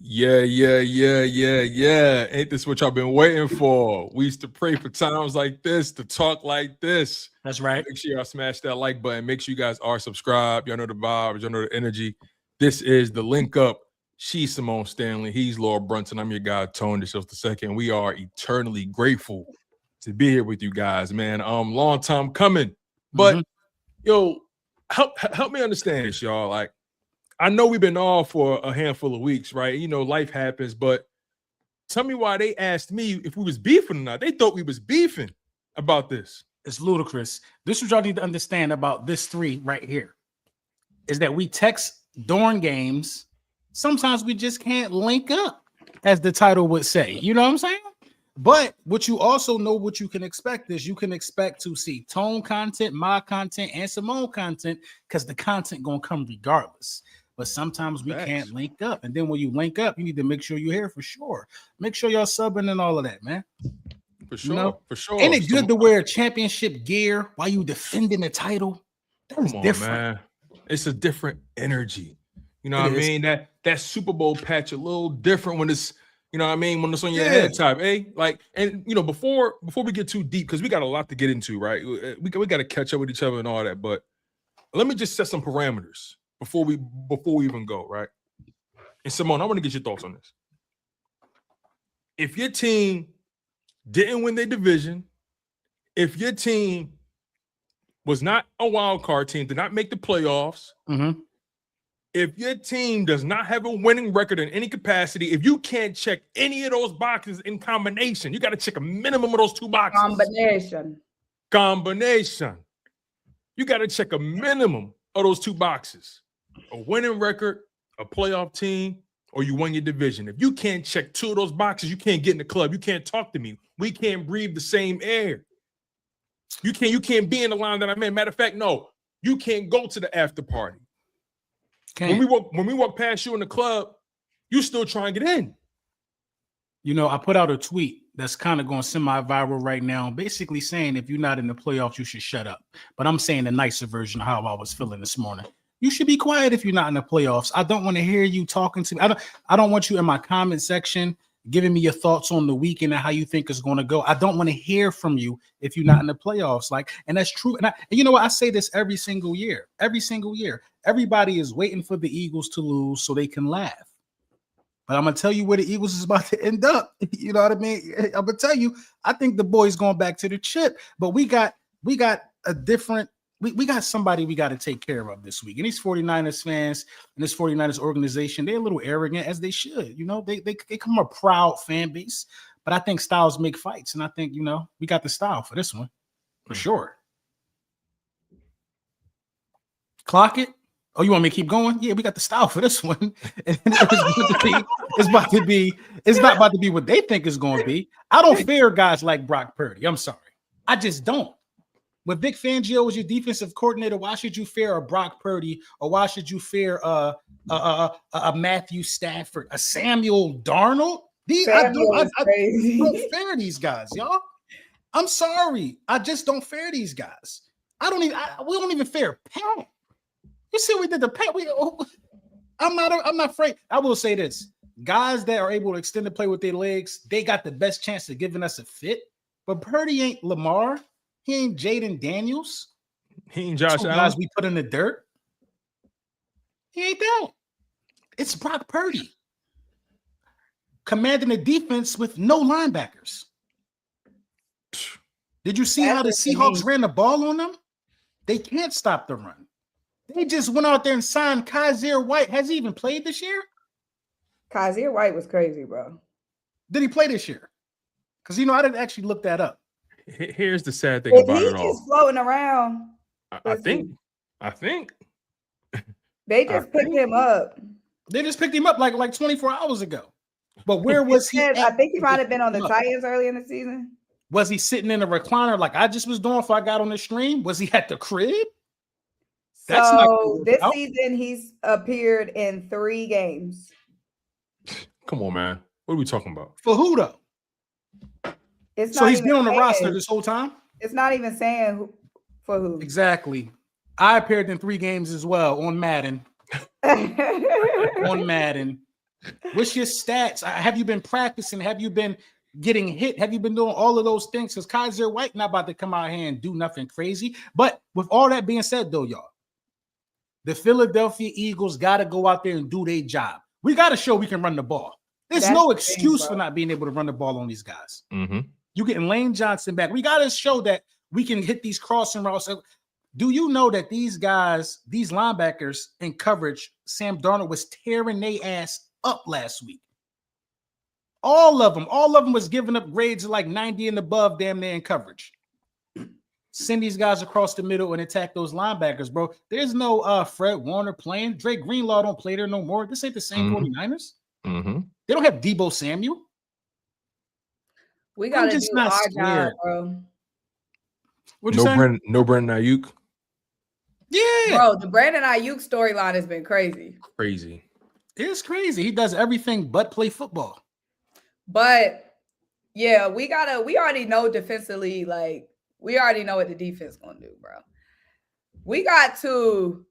Yeah. Ain't this what y'all been waiting for? We used to pray for times like this, to talk like this. That's right. Make sure y'all smash that like button. Make sure you guys are subscribed. Y'all know the vibes. Y'all know the energy. This is the Link Up. She's Simone Stanley. He's Laura Brunson. I'm your guy, Tone. This is the second. We are eternally grateful to be here with you guys, man. Long time coming. But yo, help me understand this, y'all. Like, I know we've been off for a handful of weeks, right? You know, life happens, but tell me why they asked me if we was beefing or not. They thought we was beefing about this. It's ludicrous. This is what y'all need to understand about this three right here is that we text during games. Sometimes we just can't link up, as the title would say. You know what I'm saying? But what you also know what you can expect is you can expect to see Tone content, my content, and Simone content because the content gonna come regardless. But sometimes we can't link up. And then when you link up, you need to make sure you're here for sure. Make sure y'all subbing and all of that, man. For sure, you know? For sure. Ain't it good to wear championship gear while you defending the title? That's different. Man. It's a different energy. You know what I mean? That Super Bowl patch a little different when it's, you know what I mean, when it's on your head type, like, and you know, before we get too deep, because we got a lot to get into, right? We got to catch up with each other and all that. But let me just set some parameters before we even go, right? And Simone, I want to get your thoughts on this. If your team didn't win their division, if your team was not a wild card team, did not make the playoffs, if your team does not have a winning record in any capacity, if you can't check any of those boxes in combination, you got to check a minimum of those two boxes. Combination. You got to check a minimum of those two boxes. A winning record, a playoff team, or you won your division. If you can't check two of those boxes, you can't get in the club. You can't talk to me. We can't breathe the same air. You can't be in the line that I'm in. Matter of fact, no, you can't go to the after party. When we walk past you in the club, you still trying to get in. You know, I put out a tweet that's kind of going semi-viral right now, basically saying if you're not in the playoffs, you should shut up. But I'm saying the nicer version of how I was feeling this morning. You should be quiet if you're not in the playoffs. I don't want to hear you talking to me. I don't want you in my comment section giving me your thoughts on the weekend and how you think it's going to go. I don't want to hear from you if you're not in the playoffs. Like, and that's true. And you know what? I say this every single year. Every single year. Everybody is waiting for the Eagles to lose so they can laugh. But I'm going to tell you where the Eagles is about to end up. You know what I mean? I'm going to tell you, I think the boys going back to the chip. But we got a different, we got somebody we got to take care of this week. And these 49ers fans and this 49ers organization, they're a little arrogant, as they should. You know, they come a proud fan base. But I think styles make fights. And I think, you know, we got the style for this one. For sure. Clock it. Oh, you want me to keep going? Yeah, we got the style for this one. And it's not about to be what they think it's going to be. I don't fear guys like Brock Purdy. I'm sorry. I just don't. When Vic Fangio was your defensive coordinator, why should you fear a Brock Purdy, or why should you fear a Matthew Stafford, a Samuel Darnold? I don't fear these guys, y'all. I'm sorry. I just don't fear these guys. We don't even fear Pat. You see, we did the Pat. I'm not afraid. I will say this: guys that are able to extend the play with their legs, they got the best chance of giving us a fit. But Purdy ain't Lamar. He ain't Jaden Daniels. He ain't Josh Allen. Guys we put in the dirt. He ain't that. It's Brock Purdy commanding the defense with no linebackers. Did you see how the Seahawks ran the ball on them? They can't stop the run. They just went out there and signed Kaiser White. Has he even played this year? Kaiser White was crazy, bro. Did he play this year? Because, you know, I didn't actually look that up. Here's the sad thing about it all. He's just floating around. I think. They just picked him up. They just picked him up like 24 hours ago. But where was he? I think he might have been on the Titans early in the season. Was he sitting in a recliner like I just was doing before I got on the stream? Was he at the crib? So this season, he's appeared in 3 games. Come on, man. What are we talking about? For who, though? So he's been on the roster this whole time? It's not even saying for who. Exactly. I appeared in 3 games as well on Madden. On Madden. What's your stats? Have you been practicing? Have you been getting hit? Have you been doing all of those things? Because Kaiser White not about to come out here and do nothing crazy. But with all that being said, though, y'all, the Philadelphia Eagles got to go out there and do their job. We got to show we can run the ball. There's no excuse for not being able to run the ball on these guys. Mm-hmm. You getting Lane Johnson back. We got to show that we can hit these crossing routes. Do you know that these guys, these linebackers in coverage, Sam Darnold was tearing their ass up last week? All of them was giving up grades of like 90 and above damn near in coverage. Send these guys across the middle and attack those linebackers, bro. There's no Fred Warner playing. Drake Greenlaw don't play there no more. This ain't the same 49ers. Mm-hmm. They don't have Deebo Samuel. We got to do our job, bro. What'd you say? No Brandon Ayuk. Yeah. Bro, the Brandon Ayuk storyline has been crazy. Crazy. It's crazy. He does everything but play football. But yeah, we already know defensively, like we already know what the defense gonna do, bro. We got to,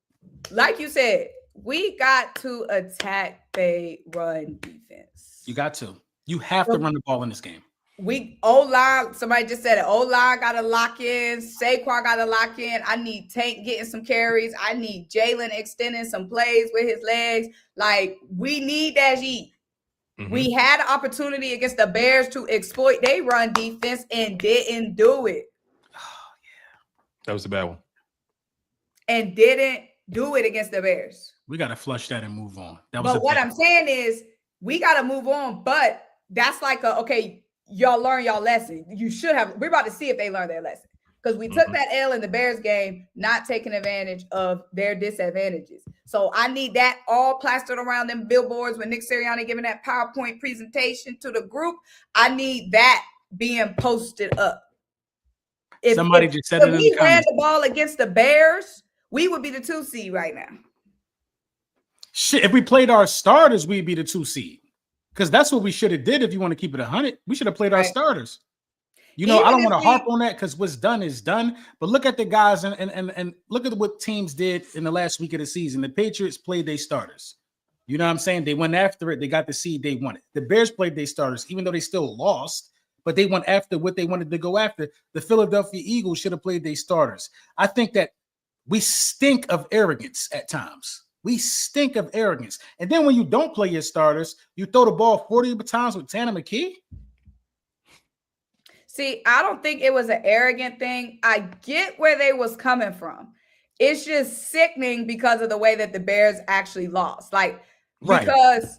like you said, we got to attack the run defense. You got to. You have to run the ball in this game. We O-line, somebody just said it. O-line got to lock in. Saquon got to lock in. I need Tank getting some carries. I need Jalen extending some plays with his legs. Like, we need that heat. Mm-hmm. We had an opportunity against the Bears to exploit their run defense and didn't do it. Oh, yeah. That was a bad one. And didn't do it against the Bears. We got to flush that and move on. But what I'm saying is we got to move on. But that's like okay, y'all learn y'all lesson. You should have. We're about to see if they learn their lesson. Because we took that L in the Bears game, not taking advantage of their disadvantages. So I need that all plastered around them billboards when Nick Sirianni giving that PowerPoint presentation to the group. I need that being posted up. Somebody just said it in the comments. If we ran the ball against the Bears, we would be the 2 seed right now. Shit, if we played our starters, we'd be the 2 seed. Because that's what we should have did if you want to keep it 100. We should have played our starters. You know, I don't want to harp on that because what's done is done. But look at the guys and look at what teams did in the last week of the season. The Patriots played their starters. You know what I'm saying? They went after it. They got the seed they wanted. The Bears played their starters, even though they still lost. But they went after what they wanted to go after. The Philadelphia Eagles should have played their starters. I think that we stink of arrogance at times. We stink of arrogance. And then when you don't play your starters, you throw the ball 40 times with Tanner McKee. See, I don't think it was an arrogant thing. I get where they was coming from. It's just sickening because of the way that the Bears actually lost. Like, because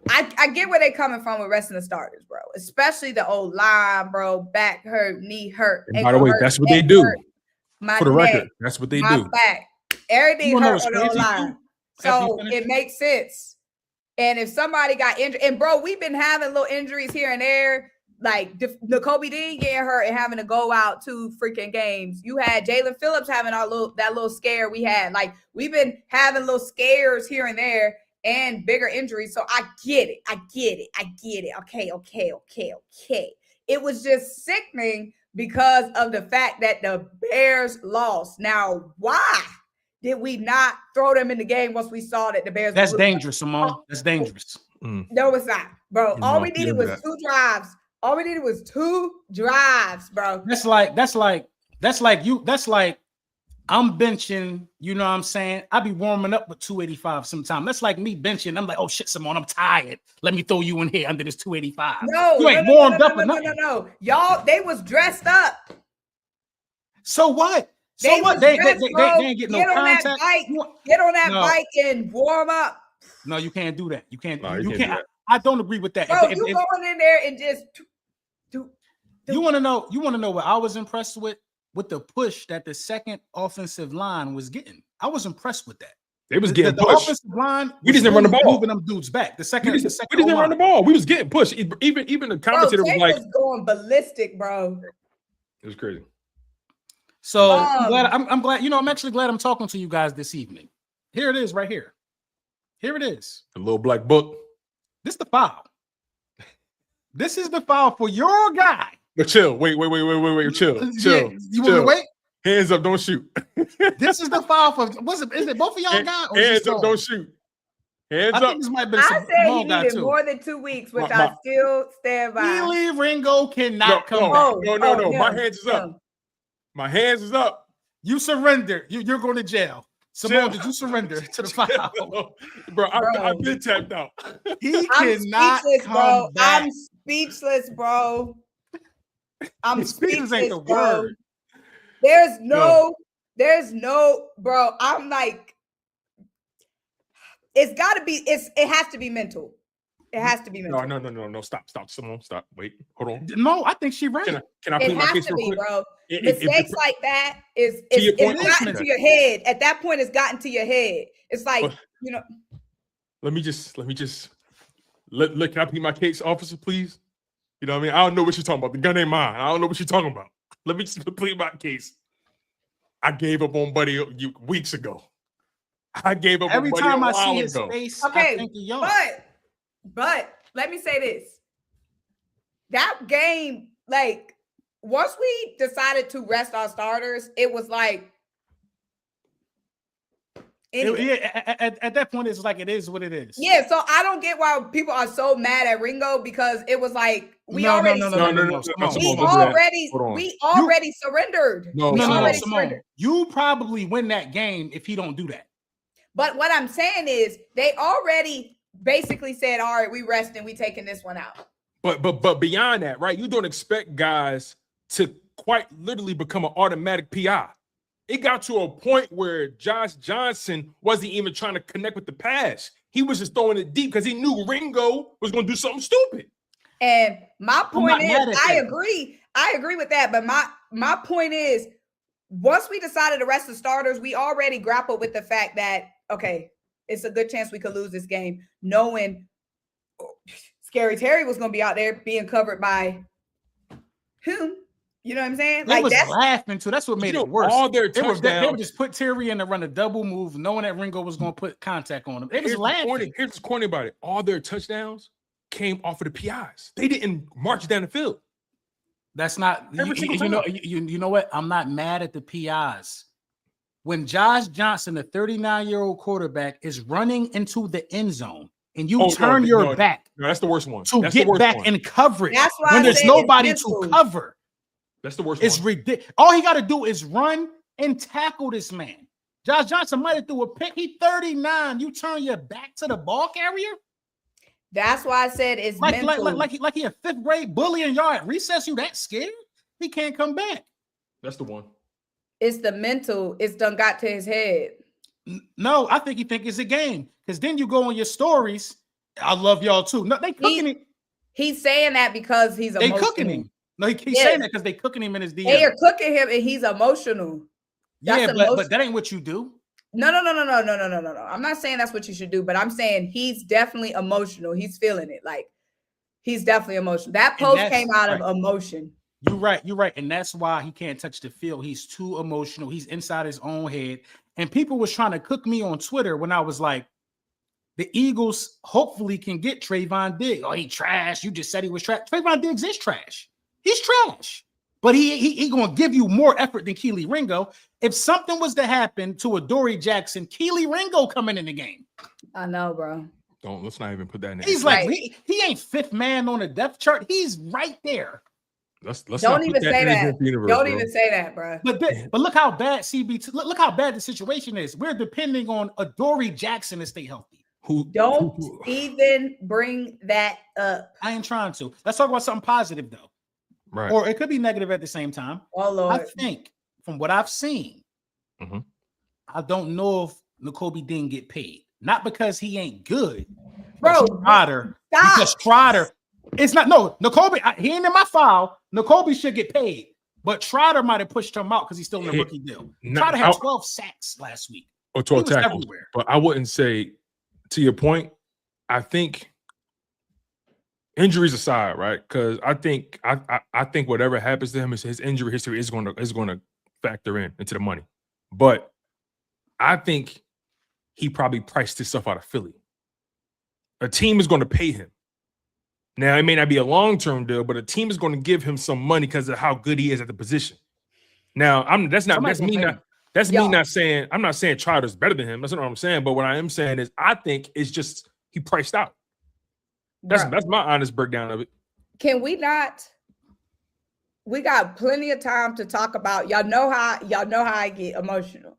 I get where they're coming from with resting the starters, bro. Especially the old line, bro. Back hurt, knee hurt. And by the way, that's what they do. For the record, that's what they do. Back. Everything hurt on the old line. So it makes sense. And if somebody got injured, and bro, we've been having little injuries here and there. Like N'Kobe Dean getting hurt and having to go out 2 freaking games. You had Jalen Phillips having that little scare we had. Like, we've been having little scares here and there and bigger injuries. So I get it. Okay. It was just sickening because of the fact that the Bears lost. Now, why did we not throw them in the game once we saw that the Bears? That's dangerous, Simone. That's dangerous. No, it's not, bro. All we needed was 2 drives. All we needed was 2 drives, bro. That's like I'm benching, you know what I'm saying? I be warming up with 285 sometime. That's like me benching. I'm like, oh shit, Simone, I'm tired. Let me throw you in here under this 285. No, you ain't warmed up enough. No. Y'all, they was dressed up. So what? They ain't get no contact. Get on that bike and warm up. No, you can't do that. You can't. No, you can't. I don't agree with that. Bro, you going in there and just do. You want to know? You want to know what I was impressed with the push that the second offensive line was getting. I was impressed with that. They was getting the pushed. Offensive line. We just didn't run the ball. Moving them dudes back. We just didn't run the ball. We was getting pushed. Even the commentator was like, going ballistic, bro. It was crazy. So I'm glad. You know, I'm actually glad I'm talking to you guys this evening. Here it is, right here. Here it is. The little black book. This is the foul. This is the foul for your guy. But chill. Wait. Chill. You want to wait? Hands up, don't shoot. This is the foul for. Is it both of y'all guys? Hands up, don't shoot. Hands I up. think this might have been I some said he Simone guy needed too. more than 2 weeks, which My- I still stand by. Keely Ringo cannot come back. No. My him, hands is up. him. My hands is up. You surrender. You're going to jail. Simone, Chill. did you surrender to the foul? Bro, I've been tapped out. He I'm cannot speechless, come bro. back. I'm speechless, bro. I'm Speechless ain't the bro. word. There's no, bro. I'm like, it has to be mental. It has to be mental. No. Stop. Simone, stop. Wait, hold on. No, I think she's right. Can I It plead my has case to real be, quick? bro. If Mistakes like that it's your point, gotten to your head. At that point, it's gotten to your head. It's like, Let me just can I plead my case, officer, please? You know what I mean? I don't know what you're talking about. The gun ain't mine. I don't know what you're talking about. Let me just plead my case. I gave up on Buddy weeks ago. I gave up Every on Buddy time a I while see his ago. face, okay, I think of y'all. but let me say this. That game, like, once we decided to rest our starters, it was like, anyway. At that point, it's like it is what it is. Yeah, so I don't get why people are so mad at Ringo, because it was like we already surrendered. Simone, you probably win that game if he don't do that. But what I'm saying is they already basically said, all right, we resting, we taking this one out. But beyond that, right? You don't expect guys to quite literally become an automatic PI. It got to a point where Josh Johnson wasn't even trying to connect with the pass. He was just throwing it deep because he knew Ringo was going to do something stupid. And my point is, I agree with that. But my point is, once we decided to rest the starters, we already grappled with the fact that, okay, it's a good chance we could lose this game, knowing Scary Terry was going to be out there being covered by whom? You know what I'm saying? They was laughing too. That's what made it worse. All their they would just put Terry in to run a double move, knowing that Ringo was going to put contact on him. They was laughing. Here's what's corny about it. All their touchdowns came off of the PIs. They didn't march down the field. That's not you know what? I'm not mad at the PIs. When Josh Johnson, the 39-year-old quarterback, is running into the end zone and you turn your back. No, that's the worst one. To get back in coverage. That's why when there's nobody to cover. That's the worst. It's ridiculous. All he got to do is run and tackle this man. Josh Johnson might have threw a pick. He's 39. You turn your back to the ball carrier. That's why I said it's mental. Like he a fifth grade bully in yard recess. You that scared? He can't come back. That's the one. It's the mental. It's done got to his head. No, I think he think it's a game. Because then you go on your stories. I love y'all too. No, they cooking him. He's saying that because he's emotional. They cooking him. No, he's saying that because they cooking him in his DM. They are cooking him and he's emotional. But that ain't what you do. No. I'm not saying that's what you should do, but I'm saying he's definitely emotional. He's feeling it. Like, he's definitely emotional. That post came out of emotion. You're right. And that's why he can't touch the field. He's too emotional. He's inside his own head. And people was trying to cook me on Twitter when I was like, the Eagles hopefully can get Trayvon Diggs. Oh, he trash. You just said he was trash. Trayvon Diggs is trash. He's trash. But he gonna give you more effort than Keely Ringo. If something was to happen to Adoree Jackson, Keely Ringo coming in the game. I know, bro. Let's not even put that in there. He's like, he ain't fifth man on the depth chart. He's right there. Let's don't even say that. Don't even say that, bro. But look how bad look how bad the situation is. We're depending on Adoree Jackson to stay healthy. Don't even bring that up. I ain't trying to. Let's talk about something positive though. Right. Or it could be negative at the same time. Oh Lord. I think from what I've seen, I don't know if Nakobe didn't get paid. Not because he ain't good, bro. Because Trotter, it's not Nakobe. He ain't in my file. Nakobe should get paid, but Trotter might have pushed him out because he's still in a rookie deal. Trotter had 12 sacks last week. Or 12 tackles. Everywhere. But I wouldn't say, to your point, I think injuries aside, right? Because I think whatever happens to him, his injury history is going to factor into the money. But I think he probably priced himself out of Philly. A team is going to pay him. Now, it may not be a long-term deal, but a team is going to give him some money because of how good he is at the position. Now, that's me That's me not saying, I'm not saying Trout's better than him. That's not what I'm saying. But what I am saying is I think it's just he priced out. That's my honest breakdown of it. Can we not? We got plenty of time to talk about. Y'all know how I get emotional.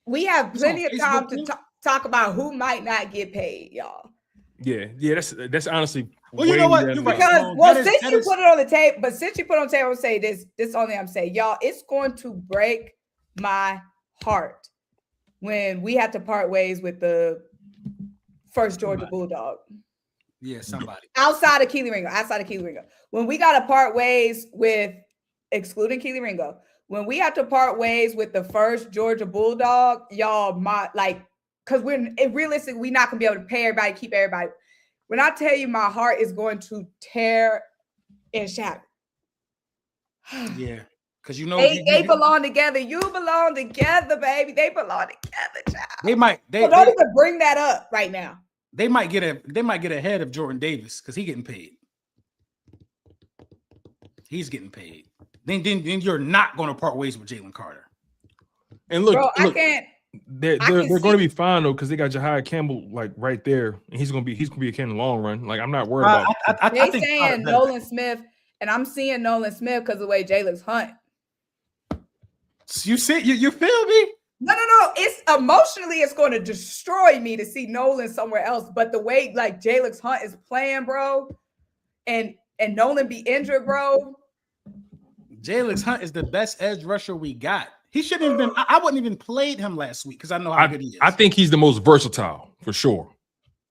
We have plenty of time to talk about who might not get paid, y'all. Yeah, that's honestly. Well, you know what? Because since you put it on the table, I'm gonna say this only I'm saying, y'all, it's going to break my heart when we have to part ways with the first Georgia Bulldog. Yeah, somebody outside of Keely Ringo. When we got to part ways with, excluding Keely Ringo, when we have to part ways with the first Georgia Bulldog, y'all, because realistically, we're not gonna be able to pay everybody, keep everybody. When I tell you, my heart is going to tear and shatter. Yeah, because you know they belong together. You belong together, baby. They belong together, child. They don't even bring that up right now. They might get ahead of Jordan Davis because he's getting paid. He's getting paid. Then you're not going to part ways with Jalen Carter. And look, I can't. They're going to be fine though because they got Jahia Campbell like right there, and he's gonna be a kid in the long run. Like I'm not worried about. I think saying Nolan Smith, and I'm seeing Nolan Smith because of the way Jalen's hunt. You see, you feel me? No. It's emotionally, it's going to destroy me to see Nolan somewhere else. But the way like Jalen's Hunt is playing, bro, and Nolan be injured, bro. Jalen's Hunt is the best edge rusher we got. He shouldn't have been. I wouldn't even played him last week because I know how good he is. I think he's the most versatile for sure.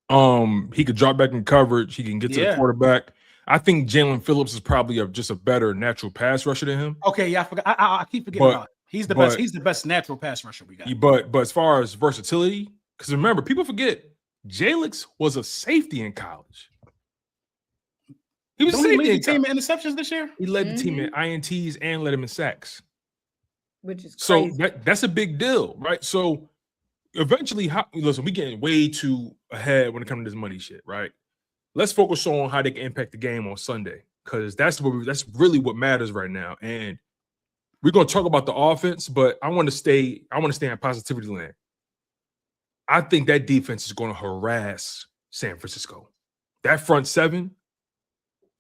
He could drop back in coverage. He can get to the quarterback. I think Jalen Phillips is probably just a better natural pass rusher than him. Okay, yeah, I forgot. I keep forgetting about it. He's the best. He's the best natural pass rusher we got. But as far as versatility, because remember, people forget Jalix was a safety in college. He was a safety. He lead the team in interceptions this year. He led the team in INTs and led him in sacks. Which is crazy. So that's a big deal, right? So eventually, listen, we getting way too ahead when it comes to this money shit, right? Let's focus on how they can impact the game on Sunday, because that's really what matters right now. And we're gonna talk about the offense, but I want to stay in positivity land. I think that defense is going to harass San Francisco. That front seven.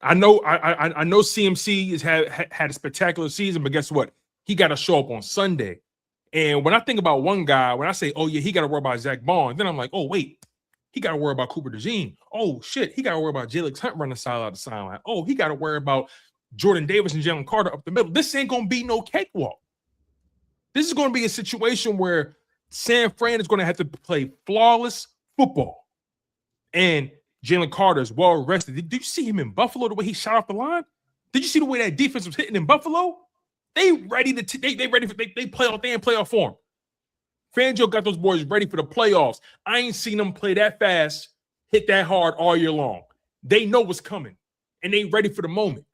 I know CMC has had a spectacular season, but guess what? He got to show up on Sunday. And when I think about one guy, when I say, oh, yeah, he got to worry about Zach Bond, then I'm like, oh, wait, he got to worry about Cooper DeJean. Oh, shit, he got to worry about Jalix Hunt running side to sideline. Oh, he got to worry about Jordan Davis and Jalen Carter up the middle. This ain't going to be no cakewalk. This is going to be a situation where San Fran is going to have to play flawless football. And Jalen Carter is well rested. Did you see him in Buffalo, the way he shot off the line? Did you see the way that defense was hitting in Buffalo? They ready to they ready for they playoff. They in playoff form. Fangio got those boys ready for the playoffs. I ain't seen them play that fast, hit that hard all year long. They know what's coming, and they ready for the moment.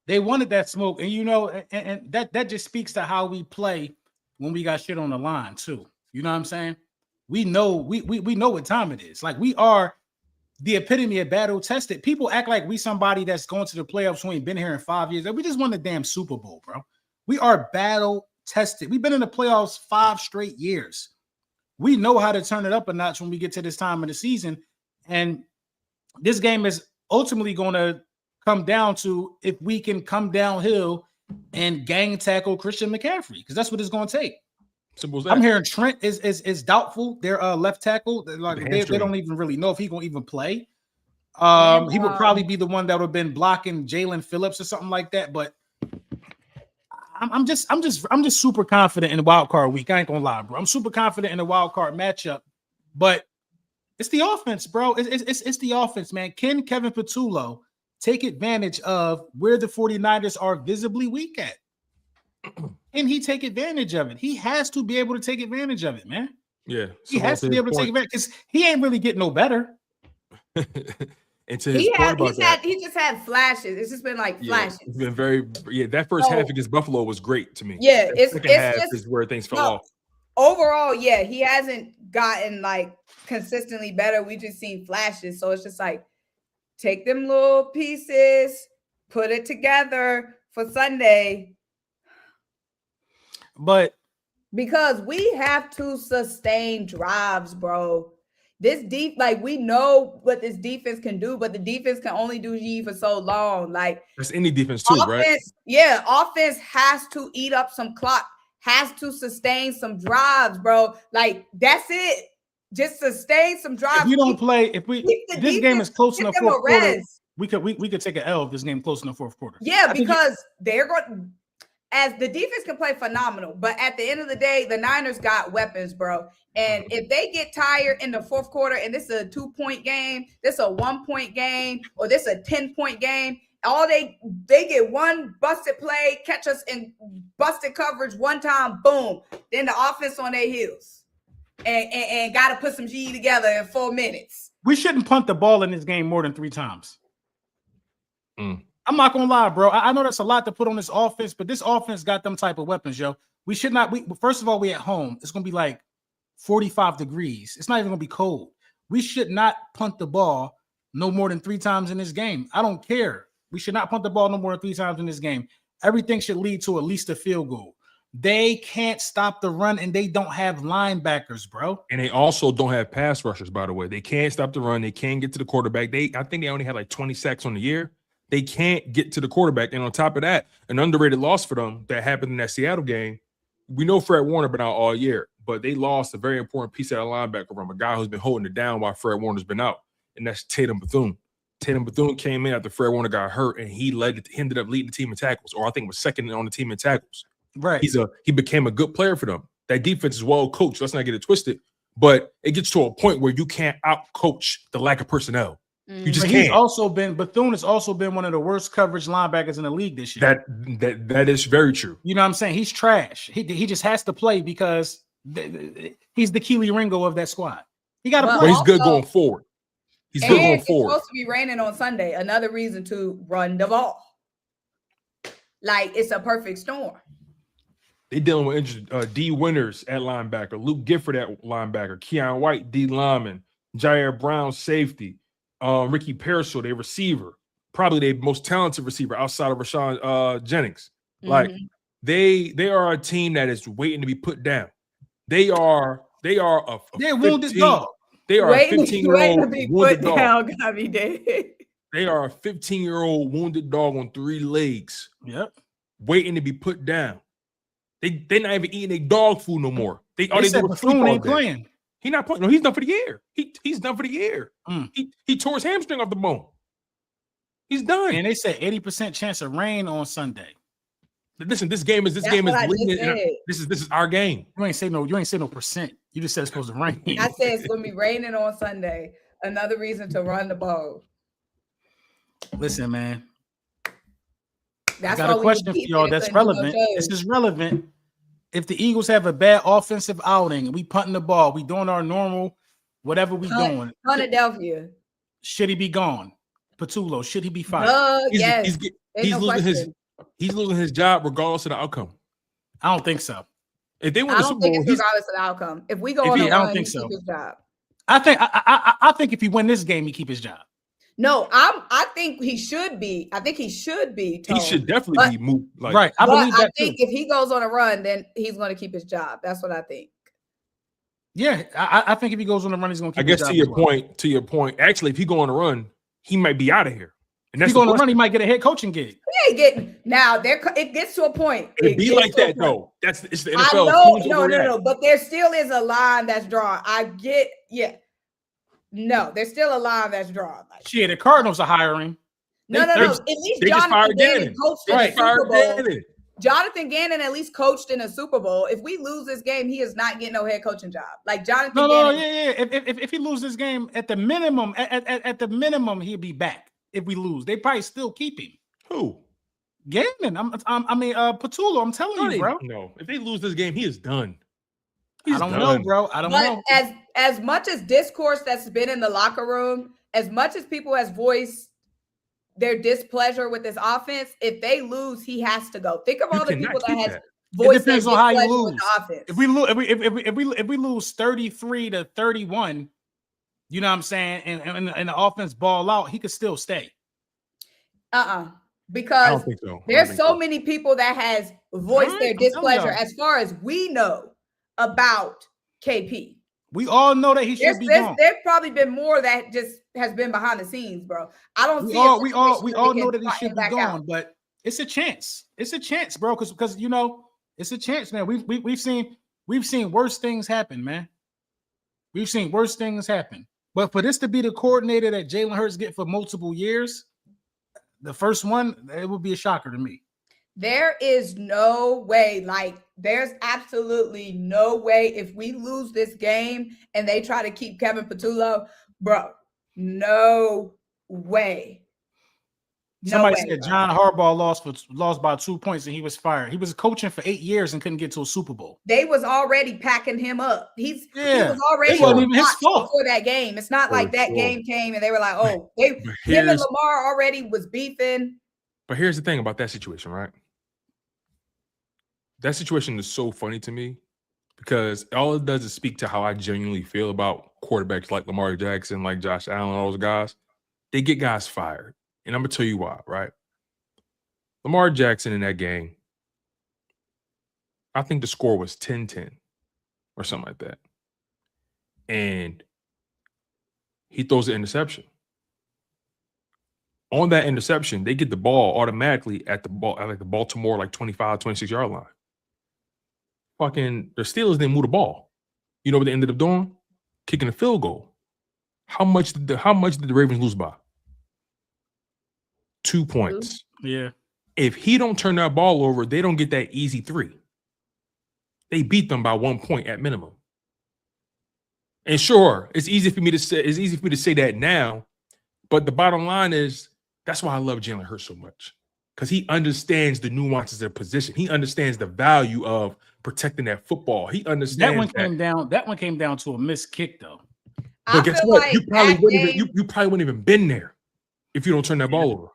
They wanted that smoke, and and that just speaks to how we play when we got shit on the line too. You know what I'm saying? We know we know what time it is. Like we are the epitome of battle tested. People act like we somebody that's going to the playoffs who ain't been here in 5 years. We just won the damn Super Bowl, bro. We are battle tested. We've been in the playoffs 5 straight years. We know how to turn it up a notch when we get to this time of the season. And this game is ultimately going to come down to if we can come downhill and gang tackle Christian McCaffrey, because that's what it's going to take. Simple as that. I'm hearing Trent is doubtful. Their left tackle, they don't even really know if he's going to even play. He would probably be the one that would have been blocking Jalen Phillips or something like that. But I'm just super confident in the wild card week. I ain't gonna lie, bro. I'm super confident in the wild card matchup. But it's the offense, bro. It's the offense, man. Can Kevin Patullo take advantage of where the 49ers are visibly weak at? Can he take advantage of it? He has to be able to take advantage of it, man. Yeah. He has to be able to take advantage because he ain't really getting no better. And to his point about that, he just had flashes. It's just been like flashes. It's been that first half against Buffalo was great to me. Yeah, it's half just, is where things fell off. Overall, yeah, he hasn't gotten like consistently better. We just seen flashes. So it's just like take them little pieces, put it together for Sunday. but because we have to sustain drives, bro. This we know what this defense can do, but the defense can only do G for so long. Like that's any defense too, right? Yeah, offense has to eat up some clock, has to sustain some drives, bro. Like that's it. Just sustain some drives. If we don't play, if this game is close in the fourth quarter, we could take an L if this game close in the fourth quarter. Yeah, because they're going. As the defense can play phenomenal, but at the end of the day, the Niners got weapons, bro. And if they get tired in the fourth quarter, and this is a 2-point game, this is a 1-point game, or this is a 10-point game, all they get one busted play, catch us in busted coverage one time, boom. Then the offense on their heels, and got to put some G together in 4 minutes. We shouldn't punt the ball in this game more than 3 times. I'm not gonna lie, bro. I know that's a lot to put on this offense, but this offense got them type of weapons, yo. We should not. First of all, we at home. It's gonna be like 45 degrees. It's not even gonna be cold. We should not punt the ball no more than 3 times in this game. I don't care. We should not punt the ball no more than 3 times in this game. Everything should lead to at least a field goal. They can't stop the run, and they don't have linebackers, bro. And they also don't have pass rushers, by the way. They can't stop the run. They can't get to the quarterback. I think they only had like 20 sacks on the year. They can't get to the quarterback. And on top of that, an underrated loss for them that happened in that Seattle game. We know Fred Warner been out all year, but they lost a very important piece of that linebacker from a guy who's been holding it down while Fred Warner's been out, and that's Tatum Bethune. Tatum Bethune came in after Fred Warner got hurt, and he ended up leading the team in tackles, or I think was second on the team in tackles. Right. He became a good player for them. That defense is well coached. Let's not get it twisted, but it gets to a point where you can't out coach the lack of personnel. You just can't. Bethune has also been one of the worst coverage linebackers in the league this year. That is very true. You know what I'm saying? He's trash. He just has to play because he's the Keely Ringo of that squad. He got to play. But he's good going forward. He's good going forward. It's supposed to be raining on Sunday. Another reason to run the ball. Like it's a perfect storm. They dealing with injured D. Winters at linebacker, Luke Gifford at linebacker, Keon White D. lineman, Jair Brown safety. Ricky Pearsall, their receiver, probably their most talented receiver outside of Rashawn Jennings. Like they are a team that is waiting to be put down. They're wounded dog. They are a 15-year-old wounded dog. They are a 15-year-old wounded dog on 3 legs. Yep. Waiting to be put down. They're not even eating their dog food no more. They said Bethune ain't playing. He's not playing. No, he's done for the year. He's done for the year. He tore his hamstring off the bone. He's done. And they said 80% chance of rain on Sunday. Listen, this game is leading. This is our game. You ain't say no percent. You just said it's supposed to rain. I said it's gonna be raining on Sunday. Another reason to run the ball. Listen, man. That's I got a question for y'all that's relevant. This is relevant. If the Eagles have a bad offensive outing, we punting the ball, we doing our normal, whatever we doing. Philadelphia. Should he be gone? Patullo, should he be fired? Yes. He's losing his job regardless of the outcome. I don't think so. If they win the Super Bowl, regardless of the outcome. If we go on a run, I don't think so. His job. I think if he win this game, he keep his job. No, I think he should be. I think he should be. He should definitely be moved. Right. I believe that I think if he goes on a run, then he's going to keep his job. That's what I think. Yeah, I think if he goes on a run, he's going to keep his job. I guess to your point, actually, if he go on a run, he might be out of here. And that's if he go on a run, he might get a head coaching gig. He ain't getting now. It gets to a point. It'd be like that though. It's the NFL. I know, no. But there still is a line that's drawn. No, there's still a line that's drawn. Shit, the Cardinals are hiring. No. At least Jonathan Gannon coached in a Super Bowl. Jonathan Gannon at least coached in a Super Bowl. If we lose this game, he is not getting no head coaching job. Like Jonathan Gannon. Yeah. If he loses this game, at the minimum, he'll be back. If we lose, they probably still keep him. Who? Gannon. Patullo. I'm telling you, bro. No, if they lose this game, he is done. I don't know, bro. I don't know. As much as discourse that's been in the locker room, as much as people has voiced their displeasure with this offense, if they lose, he has to go. Think of all the people that has voiced their displeasure with the offense. If we lose 33-31, you know what I'm saying, and the offense ball out, he could still stay. because think so. there's so many people that has voiced their displeasure as far as we know about KP. We all know that he should be gone. There's probably been more that just has been behind the scenes, bro. I don't see. We all know that he should be gone, but it's a chance. It's a chance, bro. Because you know it's a chance, man. We've seen worse things happen, man. We've seen worse things happen. But for this to be the coordinator that Jalen Hurts get for multiple years, the first one, it would be a shocker to me. There is no way, like, there's absolutely no way if we lose this game and they try to keep Kevin Patullo, bro, no way. Somebody said John Harbaugh lost by 2 points and he was fired. He was coaching for 8 years and couldn't get to a Super Bowl. They was already packing him up. He was already even his fault before that game. It's not like that game came and they were like, oh, him and Lamar already was beefing. But here's the thing about that situation, right? That situation is so funny to me because all it does is speak to how I genuinely feel about quarterbacks like Lamar Jackson, like Josh Allen, all those guys. They get guys fired. And I'm going to tell you why, right? Lamar Jackson in that game, I think the score was 10-10 or something like that. And he throws an interception. On that interception, they get the ball automatically at the Baltimore 25, 26-yard line. Fucking the Steelers didn't move the ball. You know what they ended up doing? Kicking a field goal. How much did the Ravens lose by? 2 points. Yeah. If he don't turn that ball over, they don't get that easy 3. They beat them by 1 point at minimum. And sure, it's easy for me to say that now, but the bottom line is that's why I love Jalen Hurts so much. Because he understands the nuances of position. He understands the value of protecting that football. He understands that one came down to a missed kick, though. But guess what? You probably wouldn't even been there if you don't turn that ball over.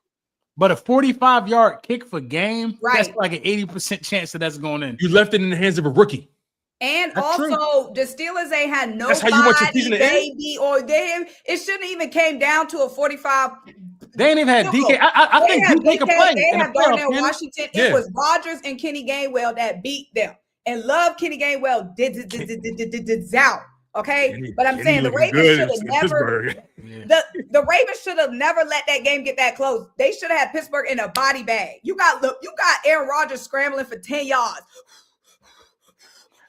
But a 45-yard kick for game, that's like an 80% chance that that's going in. You left it in the hands of a rookie. And that's also, the Steelers ain't had nobody, that's how you want your season to end? It shouldn't even came down to a 45. They ain't even had DK. I think DK could play. They had Darnell Washington. It was Rodgers and Kenny Gainwell that beat them. And love Kenny Gainwell did out. Okay, but I'm saying the Ravens should have never. The Ravens should have never let that game get that close. They should have had Pittsburgh in a body bag. You got Aaron Rodgers scrambling for 10 yards.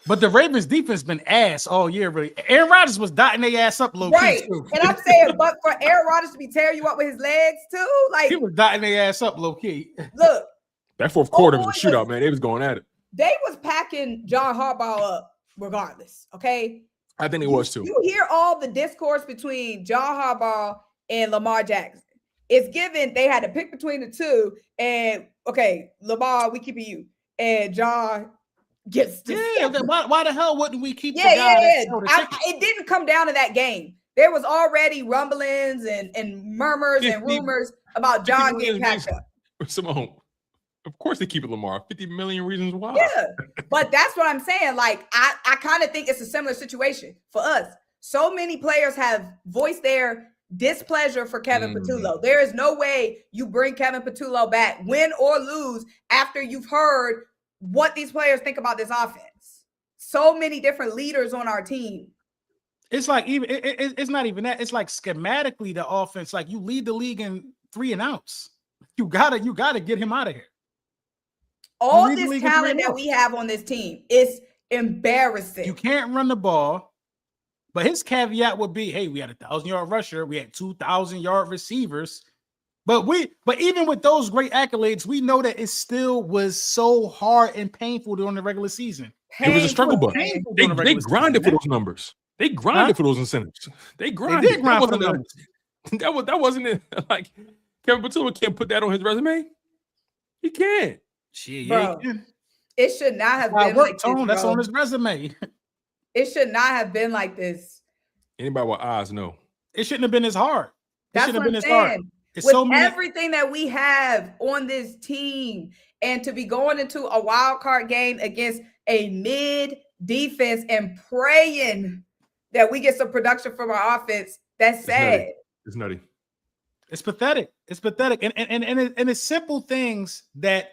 But the Ravens defense been ass all year, really. Aaron Rodgers was dotting their ass up low key too. And I'm saying, but for Aaron Rodgers to be tearing you up with his legs too, like he was dotting their ass up low key. Look, that fourth quarter was a shootout, man. They was going at it. They was packing John Harbaugh up regardless. Okay. I think it was too. You hear all the discourse between John Harbaugh and Lamar Jackson. It's given they had to pick between the two, and okay, Lamar, we keeping you, and John gets why the hell wouldn't we keep? It didn't come down to that game. There was already rumblings and murmurs and rumors about John getting packed up. Simone, of course they keep it Lamar. 50 million reasons why. Yeah, but that's what I'm saying. Like, I kind of think it's a similar situation for us. So many players have voiced their displeasure for Kevin Patullo. There is no way you bring Kevin Patullo back, win or lose, after you've heard what these players think about this offense. So many different leaders on our team. It's like it's not even that. It's like schematically the offense. Like you lead the league in 3 and outs. You gotta get him out of here. All this talent that we have on this team is embarrassing. You can't run the ball, but his caveat would be, hey, we had 1,000-yard rusher, we had 2,000-yard receivers. But even with those great accolades, we know that it still was so hard and painful during the regular season. It was a struggle, but they grinded for those numbers. They grinded for those incentives. They grinded. They did grind for the numbers. That wasn't it. Like Kevin Patullo can't put that on his resume. He can't. Shit, bro, it should not have been like this, bro. That's on his resume. It should not have been like this. Anybody with eyes know. It shouldn't have been as hard. That's what I'm saying. With everything that we have on this team, and to be going into a wild card game against a mid defense and praying that we get some production from our offense, that's sad. It's nutty. It's pathetic. It's pathetic. And it's simple things that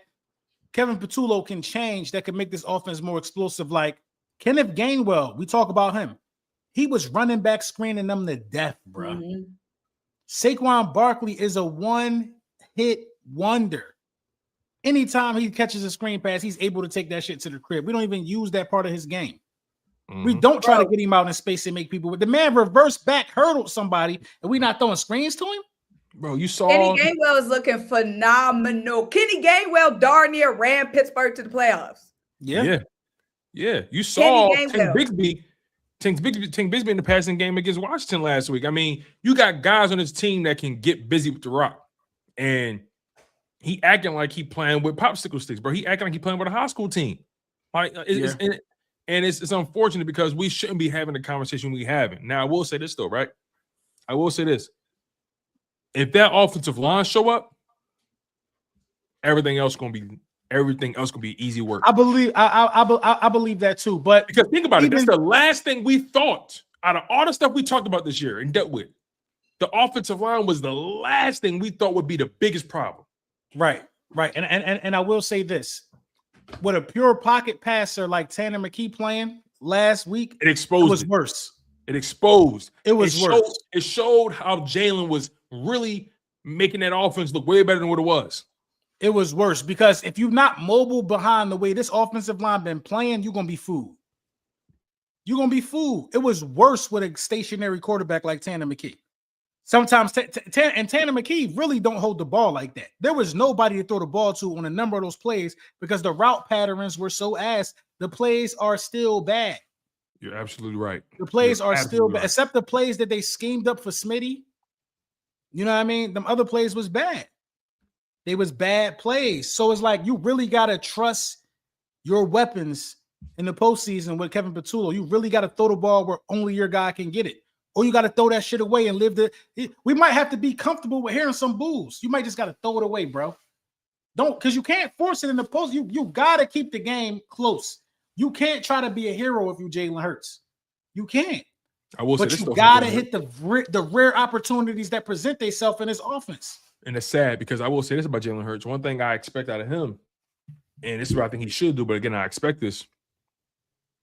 Kevin Patullo can change that can make this offense more explosive. Like Kenneth Gainwell, we talk about him. He was running back screening them to death, bro. Mm-hmm. Saquon Barkley is a one-hit wonder. Anytime he catches a screen pass, he's able to take that shit to the crib. We don't even use that part of his game. Mm-hmm. We don't try to get him out in space and make people. The man reverse back hurdled somebody, and we not throwing screens to him. Bro, you saw Kenny Gainwell is looking phenomenal. Kenny Gainwell darn near ran Pittsburgh to the playoffs. Yeah. You saw Tank Bigsby in the passing game against Washington last week. I mean, you got guys on his team that can get busy with the rock, and he acting like he playing with popsicle sticks, bro. He acting like he playing with a high school team. Like, it's unfortunate because we shouldn't be having the conversation we having. Now, I will say this though, right? I will say this. If that offensive line show up, everything else gonna be easy work. I believe that too. But because think about it, that's the last thing we thought out of all the stuff we talked about this year and dealt with. The offensive line was the last thing we thought would be the biggest problem. Right. And I will say this: with a pure pocket passer like Tanner McKee playing last week, it was worse. It exposed. It was worse. It showed how Jalen was really making that offense look way better than what it was. It was worse because if you're not mobile behind the way this offensive line been playing, you're gonna be fooled. You're gonna be fooled. It was worse with a stationary quarterback like Tanner McKee. Sometimes and Tanner McKee really don't hold the ball like that. There was nobody to throw the ball to on a number of those plays because the route patterns were so ass. The plays are still bad. You're absolutely right. The plays are still bad, except the plays that they schemed up for Smitty. You know what I mean? Them other plays was bad. They was bad plays. So it's like you really got to trust your weapons in the postseason with Kevin Patullo. You really got to throw the ball where only your guy can get it. Or you got to throw that shit away and we might have to be comfortable with hearing some boos. You might just got to throw it away, bro. Because you can't force it in the post. You got to keep the game close. You can't try to be a hero if you Jalen Hurts. You can't. But you got to hit the rare opportunities that present themselves in his offense. And it's sad because I will say this about Jalen Hurts. One thing I expect out of him, and this is what I think he should do, but again, I expect this.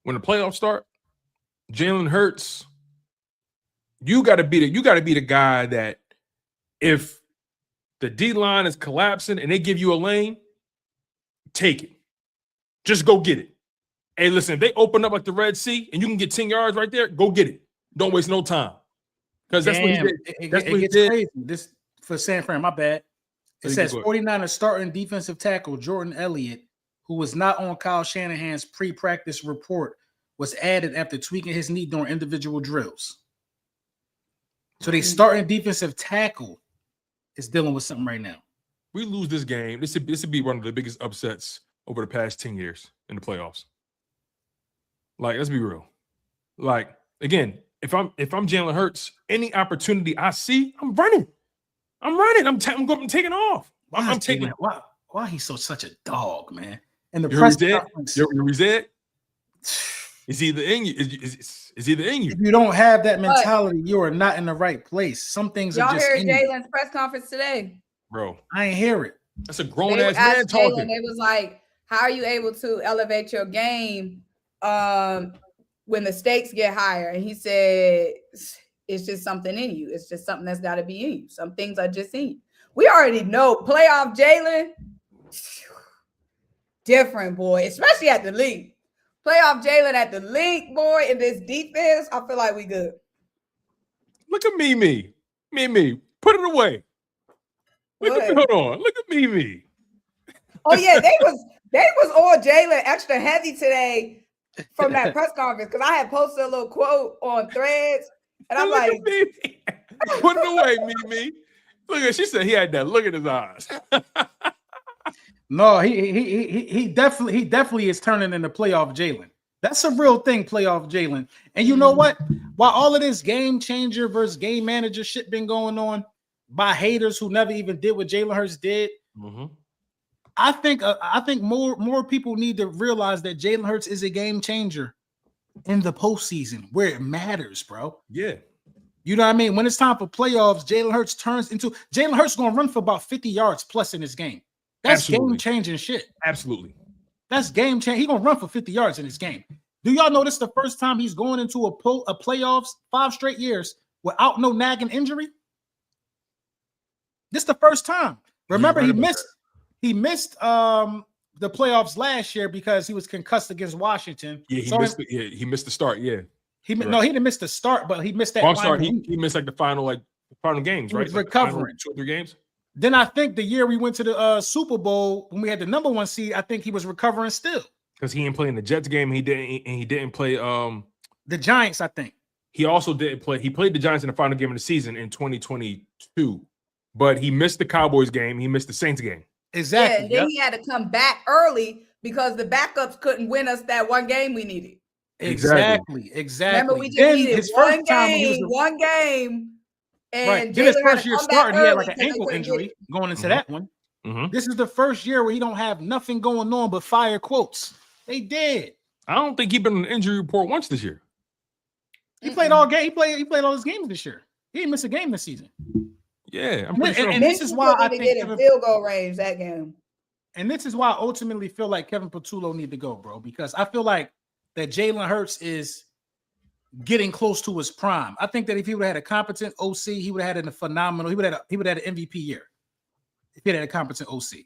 When the playoffs start, Jalen Hurts, you got to be the guy that if the D line is collapsing and they give you a lane, take it. Just go get it. Hey, listen, if they open up like the Red Sea and you can get 10 yards right there, go get it. Don't waste no time. Because that's what he did. That's what he did. Crazy. This for San Fran, my bad. It says 49ers starting defensive tackle Jordan Elliott, who was not on Kyle Shanahan's pre-practice report, was added after tweaking his knee during individual drills. So they starting defensive tackle is dealing with something right now. We lose this game. This would be one of the biggest upsets over the past 10 years in the playoffs. Like, let's be real. Like, again, if I'm Jalen Hurts, any opportunity I see, I'm running. I'm taking off. I'm taking. Why he's such a dog, man? And the press conference, is either in you. Is either in you. If you don't have that mentality, you are not in the right place. Some things y'all are just. Y'all heard Jalen's press conference today, bro. I ain't hear it. That's a grown ass man talking. It was like, how are you able to elevate your game when the stakes get higher? And he said, it's just something in you. It's just something that's got to be in you. Some things are just in you. We already know playoff Jalen, different, boy, especially at the Linc. Playoff Jalen at the Linc, boy, in this defense, I feel like we good. Look at Mimi. Put it away. Hold on. Look at Mimi. Oh, yeah, they was on Jalen extra heavy today from that press conference because I had posted a little quote on Threads, and I'm like, put it away, Mimi. Look at, she said he had that look in his eyes. No, he definitely is turning into playoff Jalen. That's a real thing, playoff Jalen. And you know what? While all of this game changer versus game manager shit been going on by haters who never even did what Jalen Hurts did, I think more people need to realize that Jalen Hurts is a game changer in the postseason where it matters, bro. Yeah. You know what I mean? When it's time for playoffs, Jalen Hurts turns into Jalen Hurts going to run for about 50 yards plus in this game. That's game-changing shit. Absolutely. That's game-changing. He's going to run for 50 yards in this game. Do y'all know this is the first time he's going into a playoffs 5 straight years without no nagging injury? This is the first time. Remember, he missed the playoffs last year because he was concussed against Washington. Yeah, he missed the start. Yeah. He didn't miss the start, but he missed that. Start. He missed like the final games, right? He was recovering 2 or 3 games. Then I think the year we went to the Super Bowl when we had the number 1 seed, I think he was recovering still because he didn't play in the Jets game. He didn't play the Giants. I think he also didn't play. He played the Giants in the final game of the season in 2022, but he missed the Cowboys game. He missed the Saints game. Exactly. Yeah, and then he had to come back early because the backups couldn't win us that one game we needed. Exactly. Remember, we just needed one game, and right. Then his first year starting, he had like an ankle injury going into that one. This is the first year where he don't have nothing going on but fire quotes. They did. I don't think he's been on the injury report once this year. He played all game. He played all his games this year. He didn't miss a game this season. Yeah, I'm pretty sure. And this is why I think get in field goal range that game. And this is why I ultimately feel like Kevin Patullo need to go, bro, because I feel like that Jalen Hurts is getting close to his prime. I think that if he would have had a competent OC, he would have had a phenomenal. He would have had an MVP year. If he had a competent OC,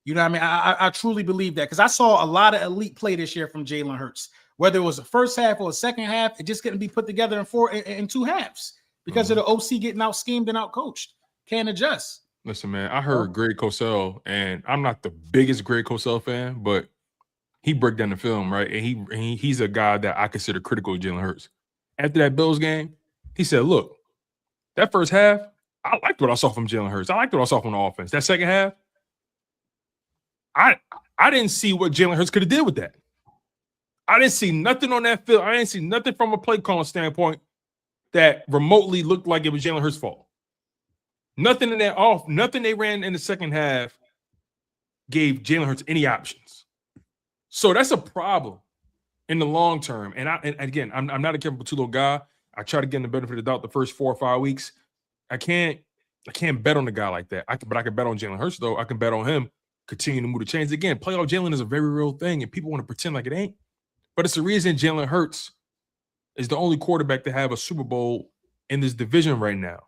you know what I mean. I truly believe that because I saw a lot of elite play this year from Jalen Hurts. Whether it was the first half or the second half, it just couldn't be put together in 2 halves because of the OC getting out schemed and out coached. Can't adjust. Listen, man, I heard Greg Cosell, and I'm not the biggest Greg Cosell fan, but he broke down the film, right? And he's a guy that I consider critical of Jalen Hurts. After that Bills game, he said, look, that first half, I liked what I saw from Jalen Hurts. I liked what I saw from the offense. That second half, I didn't see what Jalen Hurts could have did with that. I didn't see nothing on that field. I didn't see nothing from a play calling standpoint that remotely looked like it was Jalen Hurts' fault. Nothing they ran in the second half gave Jalen Hurts any options. So that's a problem in the long term. And again, I'm not a Kevin Patullo guy. I try to get him the benefit of the doubt the first 4 or 5 weeks. I can't bet on a guy like that. But I can bet on Jalen Hurts, though. I can bet on him continuing to move the chains. Again, playoff Jalen is a very real thing, and people want to pretend like it ain't. But it's the reason Jalen Hurts is the only quarterback to have a Super Bowl in this division right now.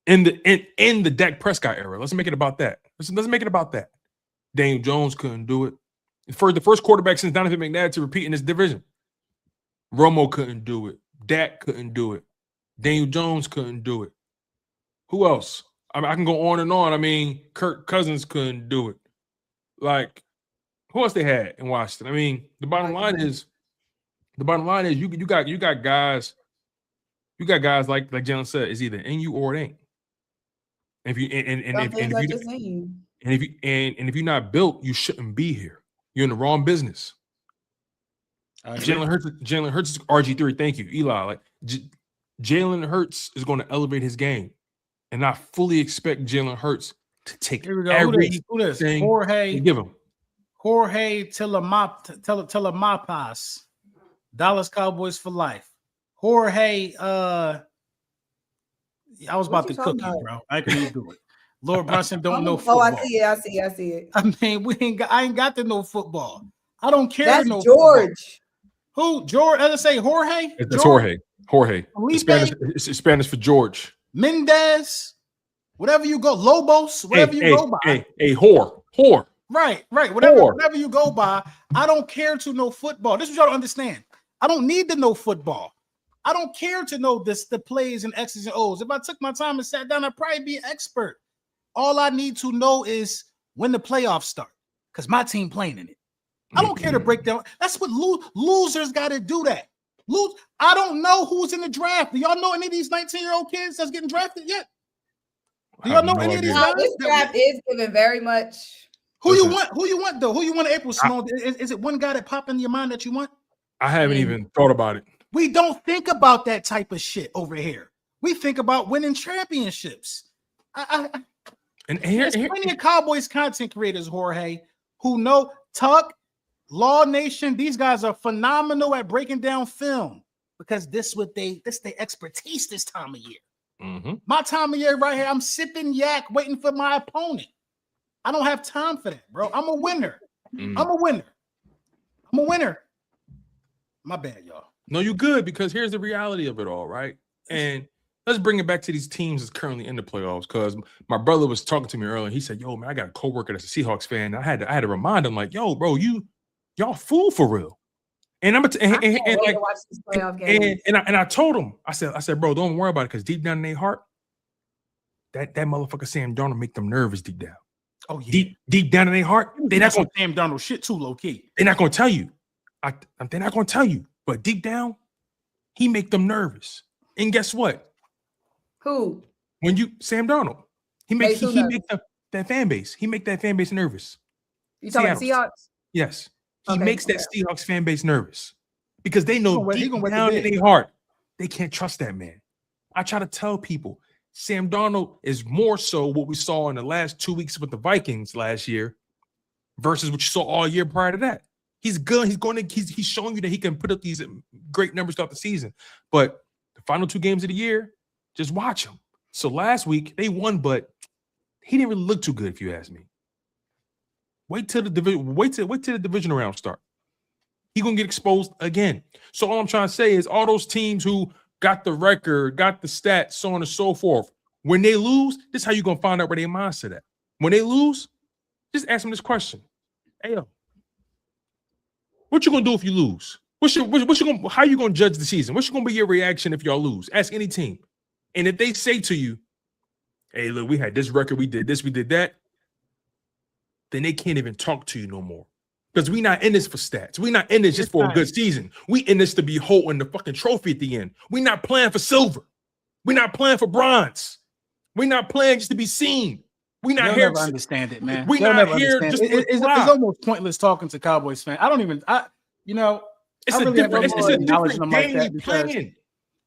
In the Dak Prescott era. Let's make it about that. Let's make it about that. Daniel Jones couldn't do it. For the first quarterback since Donovan McNabb to repeat in this division. Romo couldn't do it. Dak couldn't do it. Daniel Jones couldn't do it. Who else? I mean, I can go on and on. I mean, Kirk Cousins couldn't do it. Like, who else they had in Washington? I mean, the bottom line is you got guys like Jalen said, it's either in you or it ain't. If you're not built, you shouldn't be here. You're in the wrong business. Jalen Hurts is RG3. Thank you, Eli. Like Jalen Hurts is going to elevate his game, and I fully expect Jalen Hurts to take everything Jorge, give him. Jorge Telemapas, Dallas Cowboys for life. Jorge, I was about to cook you, bro. I couldn't do it. Lord Brunson don't know football. Oh, I see it. I mean, I ain't got to know football. I don't care. That's no George. Football. Who? George? As I say, Jorge. It's Jorge. It's Spanish for George. Mendez. Whatever you go, Lobos. Whatever you go by. Hey, whore. Right. Whatever you go by. I don't care to know football. This is what y'all don't understand. I don't need to know football. I don't care to know the plays and X's and O's. If I took my time and sat down, I'd probably be an expert. All I need to know is when the playoffs start, because my team playing in it. I don't care to break down. That's what losers got to do. That I don't know who's in the draft. Do y'all know any of these 19-year-old kids that's getting drafted yet? Do y'all know any of these guys? This draft is given very much. Who you want though? Who you want? April Snow? Is it one guy that popped in your mind that you want? I haven't even thought about it. We don't think about that type of shit over here. We think about winning championships. There's plenty of Cowboys content creators, Jorge, who know Tuck, Law Nation. These guys are phenomenal at breaking down film. because this their expertise this time of year. Mm-hmm. My time of year right here, I'm sipping yak, waiting for my opponent. I don't have time for that, bro. I'm a winner. Mm-hmm. I'm a winner. My bad, y'all. No, you good, because here's the reality of it all, right? And let's bring it back to these teams that's currently in the playoffs, because my brother was talking to me earlier. He said, yo, man, I got a coworker that's a Seahawks fan. I had to remind him, like, yo, bro, y'all fool for real. And I'm and I told him, I said, bro, don't worry about it, because deep down in their heart, that motherfucker Sam Darnold make them nervous deep down. Oh yeah, deep down in their heart, they're not going to Sam Darnold shit too low key. They're not going to tell you. They're not going to tell you, but deep down, he make them nervous. And guess what? Who? When Sam Darnold, he make that fan base. He make that fan base nervous. You talking about Seahawks? Yes. He makes that Seahawks fan base nervous because they know deep down in their heart they can't trust that man. I try to tell people Sam Darnold is more so what we saw in the last 2 weeks with the Vikings last year versus what you saw all year prior to that. He's good. He's showing you that he can put up these great numbers throughout the season. But the final 2 games of the year, just watch him. So last week they won, but he didn't really look too good, if you ask me. Wait till the divisional round start. He's gonna get exposed again. So all I'm trying to say is all those teams who got the record, got the stats, so on and so forth, when they lose, this is how you're gonna find out where their mindset at. When they lose, just ask them this question. Hey, yo, what you gonna do if you lose? How you gonna judge the season? What's gonna be your reaction if y'all lose? Ask any team. And if they say to you, hey, look, we had this record, we did this, we did that, then they can't even talk to you no more. Because we're not in this for stats. We're not in this just for a good season. We in this to be holding the fucking trophy at the end. We're not playing for silver. We're not playing for bronze. We're not playing just to be seen. We're not here to understand it, man. We're not here just it's almost pointless talking to Cowboys fans. It's a different game playing.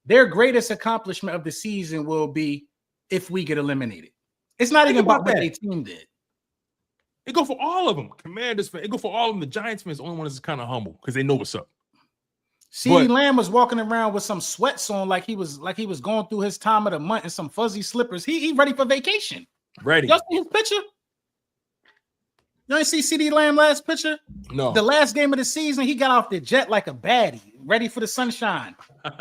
Their greatest accomplishment of the season will be if we get eliminated. It's not even about what their team did. It go for all of them. Commanders fan. It go for all of them. The Giants fans, the only one that's kind of humble because they know what's up. CeeDee Lamb was walking around with some sweats on, like he was going through his time of the month and some fuzzy slippers. He ready for vacation. Ready. Y'all see his picture? You ain't see CeeDee Lamb last picture? No. The last game of the season, he got off the jet like a baddie, ready for the sunshine.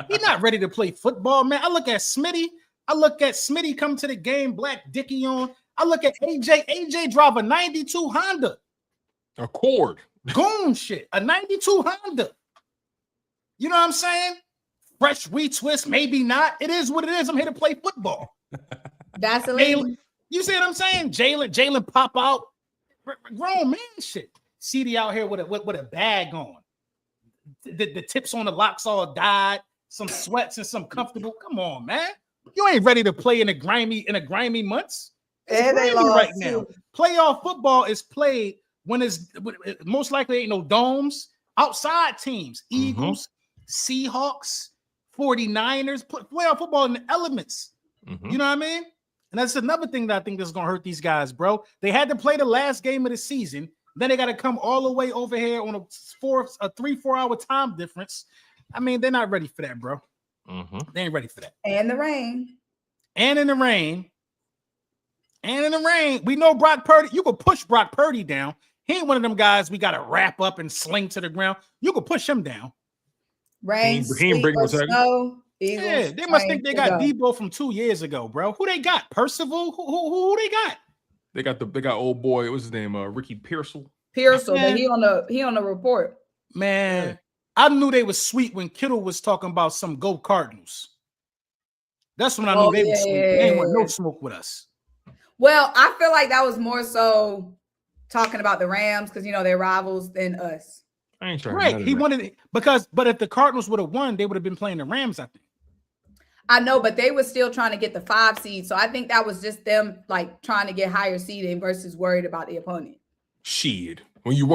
He's not ready to play football, man. I look at Smitty come to the game, black Dickie on. I look at AJ. AJ drive a 92 Honda. Accord. Goon shit. A 92 Honda. You know what I'm saying? Fresh retwist, maybe not. It is what it is. I'm here to play football. That's a You see what I'm saying? Jalen pop out. Grown man shit. CD out here with a bag on. The tips on the locks all died. Some sweats and some comfortable. Come on, man. You ain't ready to play in a grimy months. And they lost right now. Playoff football is played when it's most likely ain't no domes. Outside teams, Eagles, Seahawks, 49ers, playoff football in the elements. You know what I mean? And that's another thing that I think is going to hurt these guys, bro. They had to play the last game of the season. Then they got to come all the way over here on a 3-4 hour time difference. I mean, they're not ready for that, bro. They ain't ready for that. And the rain. And in the rain. We know Brock Purdy. You could push Brock Purdy down. He ain't one of them guys we got to wrap up and sling to the ground. You could push him down. Rain, sleet, or snow. Eagles, yeah, they must think they got Debo from 2 years ago, bro. Who they got? Percival? Who they got? They got old boy. What's his name? Ricky Pearsall. Pearsall, but he on the report. Man, I knew they was sweet when Kittle was talking about some Go Cardinals. That's when I knew they was sweet. They ain't want no smoke with us. Well, I feel like that was more so talking about the Rams because they're rivals than us. I ain't trying. Right, he wanted it but if the Cardinals would have won, they would have been playing the Rams. I think. I know, but they were still trying to get the 5 seed, so I think that was just them like trying to get higher seeding versus worried about the opponent. Shit, when you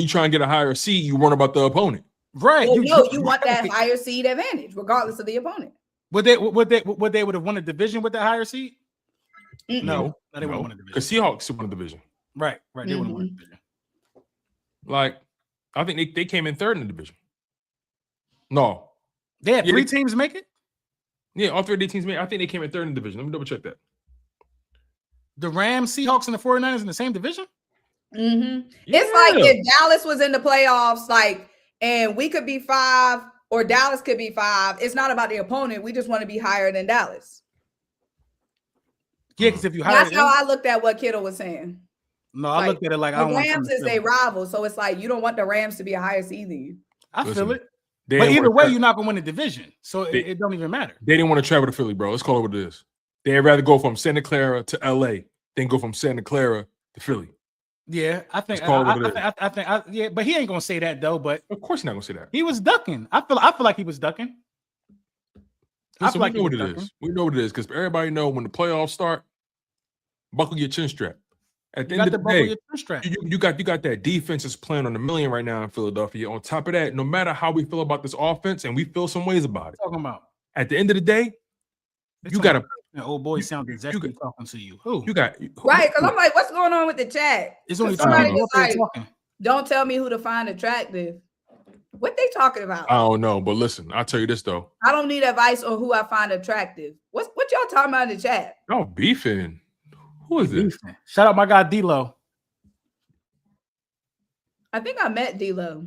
try and get a higher seed, you worry about the opponent. Right? Well, you want that higher seed advantage, regardless of the opponent. Would they would have won a division with the higher seed? No, they wouldn't win a division. Because Seahawks won a division. Right. They wouldn't win a division. Like, I think they came in third in the division. No, They had 3 teams make it? Yeah, all 3 of the teams made it. I think they came in 3rd in the division. Let me double check that. The Rams, Seahawks, and the 49ers in the same division? Mm-hmm. Yeah. It's like if Dallas was in the playoffs, like, and we could be 5 or Dallas could be 5. It's not about the opponent. We just want to be higher than Dallas. Yeah, because if you hire that's how I looked at what Kittle was saying. No, I looked at it like I don't want the Rams is a rival, so it's like you don't want the Rams to be a higher seed than you. I feel it. But either way, you're not gonna win the division, so it don't even matter. They didn't want to travel to Philly, bro. Let's call it what it is. They'd rather go from Santa Clara to LA than go from Santa Clara to Philly. Yeah, I think. Yeah, but he ain't gonna say that though. But of course, he's not gonna say that. He was ducking. I feel like he was ducking. Listen, we know what it is. We know what it is because everybody know when the playoffs start, buckle your chin strap. At the end of the day, you got that defense is playing on $1 million right now in Philadelphia. On top of that, no matter how we feel about this offense, and we feel some ways about it. Talking about at the end of the day, you got to. Old boy sounds exactly talking to you. Who you got? Right, because I'm like, what's going on with the chat? It's only somebody was like, don't tell me who to find attractive. What they talking about? I don't know, but listen, I'll tell you this though. I don't need advice on who I find attractive. What y'all talking about in the chat? Oh, beefing. Who is this? Shout out my guy D-Lo. I think I met D-Lo.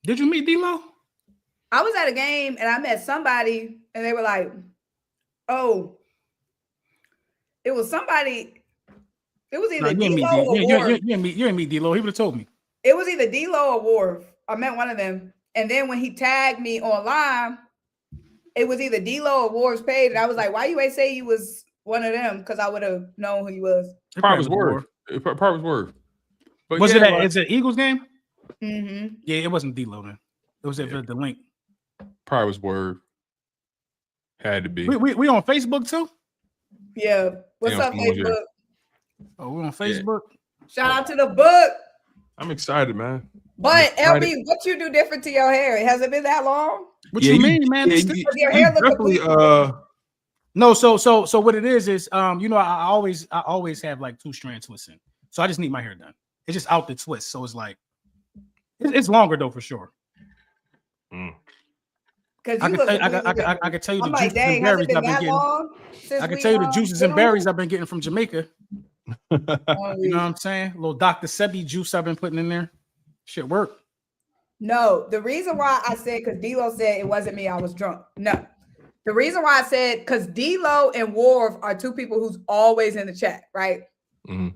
Did you meet D-Lo? I was at a game and I met somebody and they were like, oh, it was somebody. It was either D-Lo or Wharf. You didn't meet D-Lo. He would have told me. It was either D-Lo or Wharf. I met one of them. And then when he tagged me online, it was either D-Lo or Wharf's page. And I was like, why you ain't say you was one of them? Because I would have known who he was. Probably was Wharf. Probably was Wharf. But was it is it Eagles game? Mm-hmm. Yeah, it wasn't D-Lo then. It was the link. Probably was Word. Had to be. We on Facebook too? Yeah. What's up, Facebook? Oh, we're on Facebook. Yeah. Shout out to the book. I'm excited, man. But LB, what you do different to your hair? Has it been that long? What you mean, man? Your hair look No, so what it is you know, I always have like 2 strand twisting. So I just need my hair done. It's just out the twist. So it's like it's longer though for sure. Because I can tell you the juices and berries I've been getting. I can tell you the juices and berries I've been getting from Jamaica. You know what I'm saying? A little Dr. Sebi juice I've been putting in there. Shit work. No, the reason why I said because D-Lo said it wasn't me, I was drunk. No. The reason why I said because D-Lo and Wharf are 2 people who's always in the chat, right? Mm-hmm.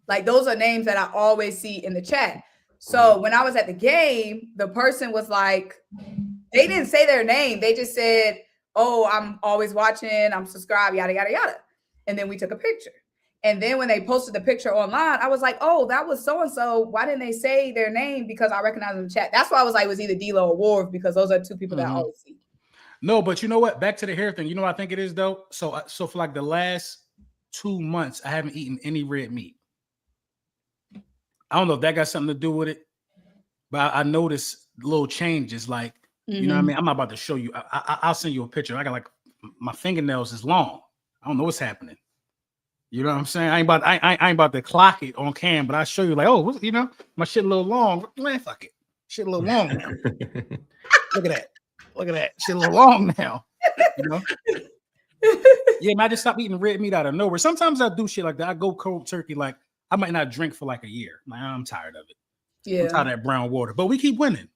Like those are names that I always see in the chat. So when I was at the game, the person was like, they didn't say their name. They just said, oh, I'm always watching, I'm subscribed, yada, yada, yada. And then we took a picture. And then when they posted the picture online, I was like, oh, that was so-and-so. Why didn't they say their name? Because I recognize them in the chat. That's why I was like, it was either D-Lo or Wharf because those are 2 people that I always see. No, but you know what? Back to the hair thing. You know what I think it is though? So for like the last 2 months, I haven't eaten any red meat. I don't know if that got something to do with it, but I noticed little changes. Like, you know what I mean? I'm not about to show you. I'll send you a picture. I got like my fingernails is long. I don't know what's happening. You know what I'm saying? I ain't about to clock it on cam, but I show you like, oh, you know, my shit a little long. Man, fuck it. Shit a little long now. Look at that. Look at that. Shit a little long now. You know? Yeah, man, I just stopped eating red meat out of nowhere. Sometimes I do shit like that. I go cold turkey. Like I might not drink for like a year. Like, I'm tired of it. Yeah, I'm tired of that brown water. But we keep winning.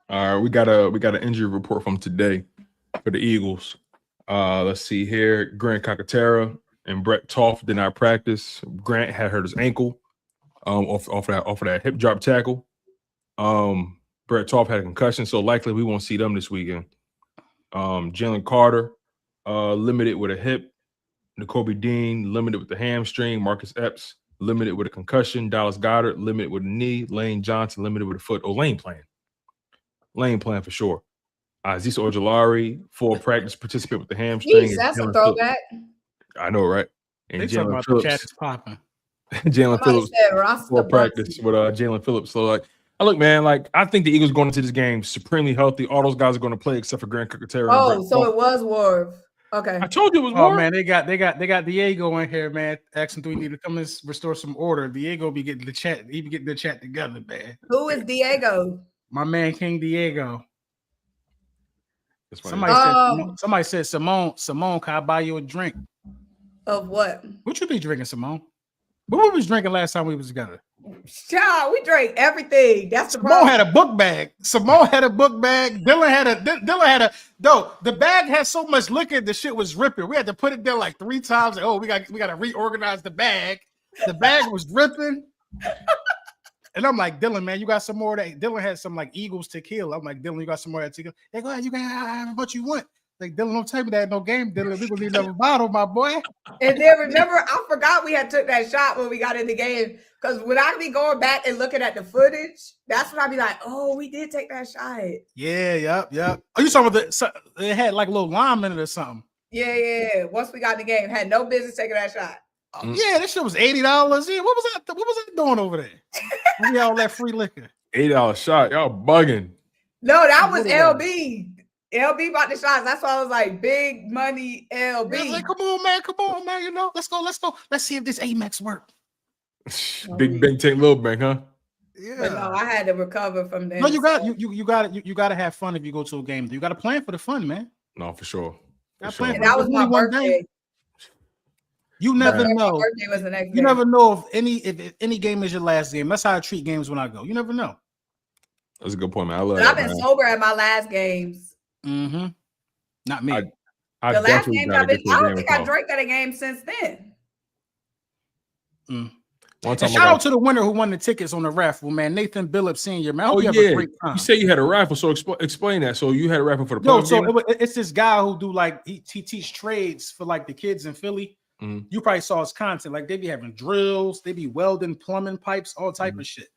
All right, we got an injury report from today for the Eagles. Let's see here. Grant Calcaterra and Brett Toff did not practice. Grant had hurt his ankle off of that hip drop tackle. Brett Toff had a concussion, so likely we won't see them this weekend. Jalen Carter limited with a hip. N'Kobe Dean limited with the hamstring. Marcus Epps limited with a concussion. Dallas Goedert limited with a knee. Lane Johnson limited with a foot. Oh, Lane playing. Lane playing for sure. Azeez Ojulari, full practice, participate with the hamstring. Jeez, that's a throwback. I know, right? And Jalen Phillips. The chat is popping. Jalen Phillips full practice with Jalen Phillips. So like, look, man, like I think the Eagles going into this game supremely healthy. All those guys are going to play except for Grant Calcaterra. Oh, so it was Wharf. Okay. I told you it was Wharf. Wharf. Oh man, they got Diego in here, man. Asking, do we need to come and restore some order? Diego be getting the chat. He be getting the chat together, man. Who is Diego? My man, King Diego. Somebody said, Simone, can I buy you a drink? Of what? What you be drinking, Simone? What we was drinking last time we was together? Child, we drank everything. That's the Simone problem. had a book bag. Dylan had a the bag had so much liquor, the shit was ripping. We had to put it there like 3 times. Like, we got to reorganize the bag. The bag was ripping. And I'm like, Dylan, man, you got some more of that? Dylan had some like Eagles tequila. I'm like, Dylan, you got some more of that tequila? They go ahead, you can have what you want. Like, Dylan, don't tell me that no game, Dylan. We gonna need another bottle, my boy. And then remember, I forgot we had took that shot when we got in the game. Because when I be going back and looking at the footage, that's when I be like, oh, we did take that shot. Yeah, yep. Oh, you talking about it had like a little lime in it or something? Yeah. Once we got in the game, had no business taking that shot. Yeah, that shit was $80. Yeah, what was I doing over there? We all that free liquor. $8 shot. Y'all bugging. No, that was LB. LB bought the shots. That's why I was like, big money LB. I was like, come on, man. You know, let's go. Let's see if this Amex work. Big bank take little bank, huh? Yeah. But no, I had to recover from that. No, you got to have fun if you go to a game. You got to plan for the fun, man. No, for sure. That was my birthday. You never know. My birthday was the next day. You never know if any game is your last game. That's how I treat games when I go. You never know. That's a good point, man. I love I've been sober at my last games. Mm-hmm. Not me. The last game I don't think I drank at a game since then. Shout out to the winner who won the tickets on the raffle, man. Nathan Billups Sr. Man, I hope you have a great time. You say you had a raffle, so explain that. So you had a raffle for the it's this guy who do like he teach trades for like the kids in Philly. Mm-hmm. You probably saw his content. Like they be having drills, they be welding plumbing pipes, all type of shit.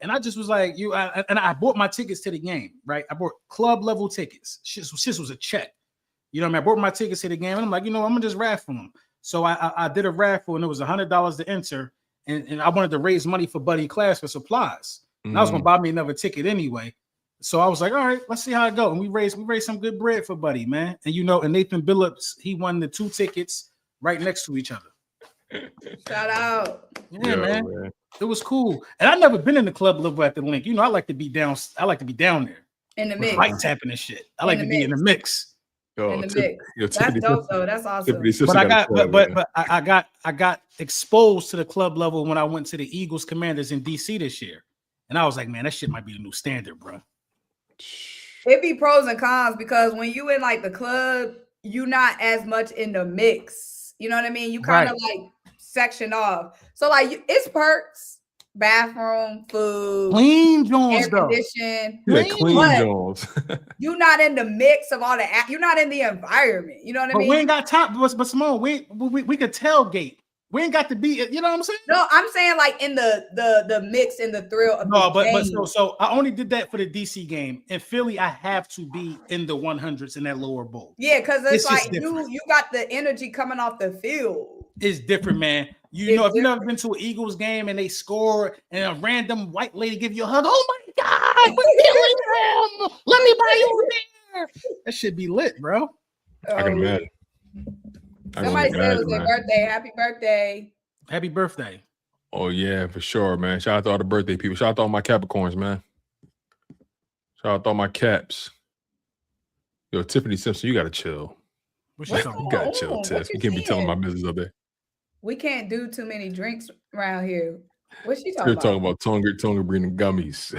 And I just was like, I bought my tickets to the game, right? I bought club level tickets. Shit was a check. You know what I mean? I bought my tickets to the game, and I'm like, I'm gonna just raffle them. So I did a raffle, and it was $100 to enter. And I wanted to raise money for Buddy Class for supplies. And I was gonna buy me another ticket anyway. So I was like, all right, let's see how it goes. And we raised some good bread for Buddy, man. And and Nathan Billups, he won the 2 tickets right next to each other. Shout out. Yeah, man. It was cool. And I've never been in the club level at the Linc. I like to be down. I like to be down there. In the mix. Light tapping and shit. I like to be in the mix. In the mix. That's dope though. That's awesome. But I got exposed to the club level when I went to the Eagles Commanders in DC this year. And I was like, man, that shit might be the new standard, bro. It be pros and cons because when you in like the club, you not as much in the mix. You know what I mean? You kind of like section off. So like it's perks, bathroom, food, clean Jones, air condition. Clean Jones. You're not in the mix of all the. You're not in the environment. You know what I mean? We ain't got time. But Simone, we could tailgate. We ain't got to be. You know what I'm saying? No, I'm saying like in the mix and the thrill of the game. So I only did that for the DC game. In Philly, I have to be in the 100s in that lower bowl. Yeah, because it's like you got the energy coming off the field. It's different, man. If you've never been to an Eagles game and they score and a random white lady give you a hug, oh my God, we're killing him. Let me buy you there. That should be lit, bro. I can imagine. Somebody said it was their birthday. Happy birthday. Happy birthday. Oh, yeah, for sure, man. Shout out to all the birthday people. Shout out to all my Capricorns, man. Shout out to all my Caps. Yo, Tiffany Simpson, you got to chill. You got to chill, Tiff. You can't be telling my business up there. We can't do too many drinks around here. What's she talking You're about? talking about Tonga breathing gummies.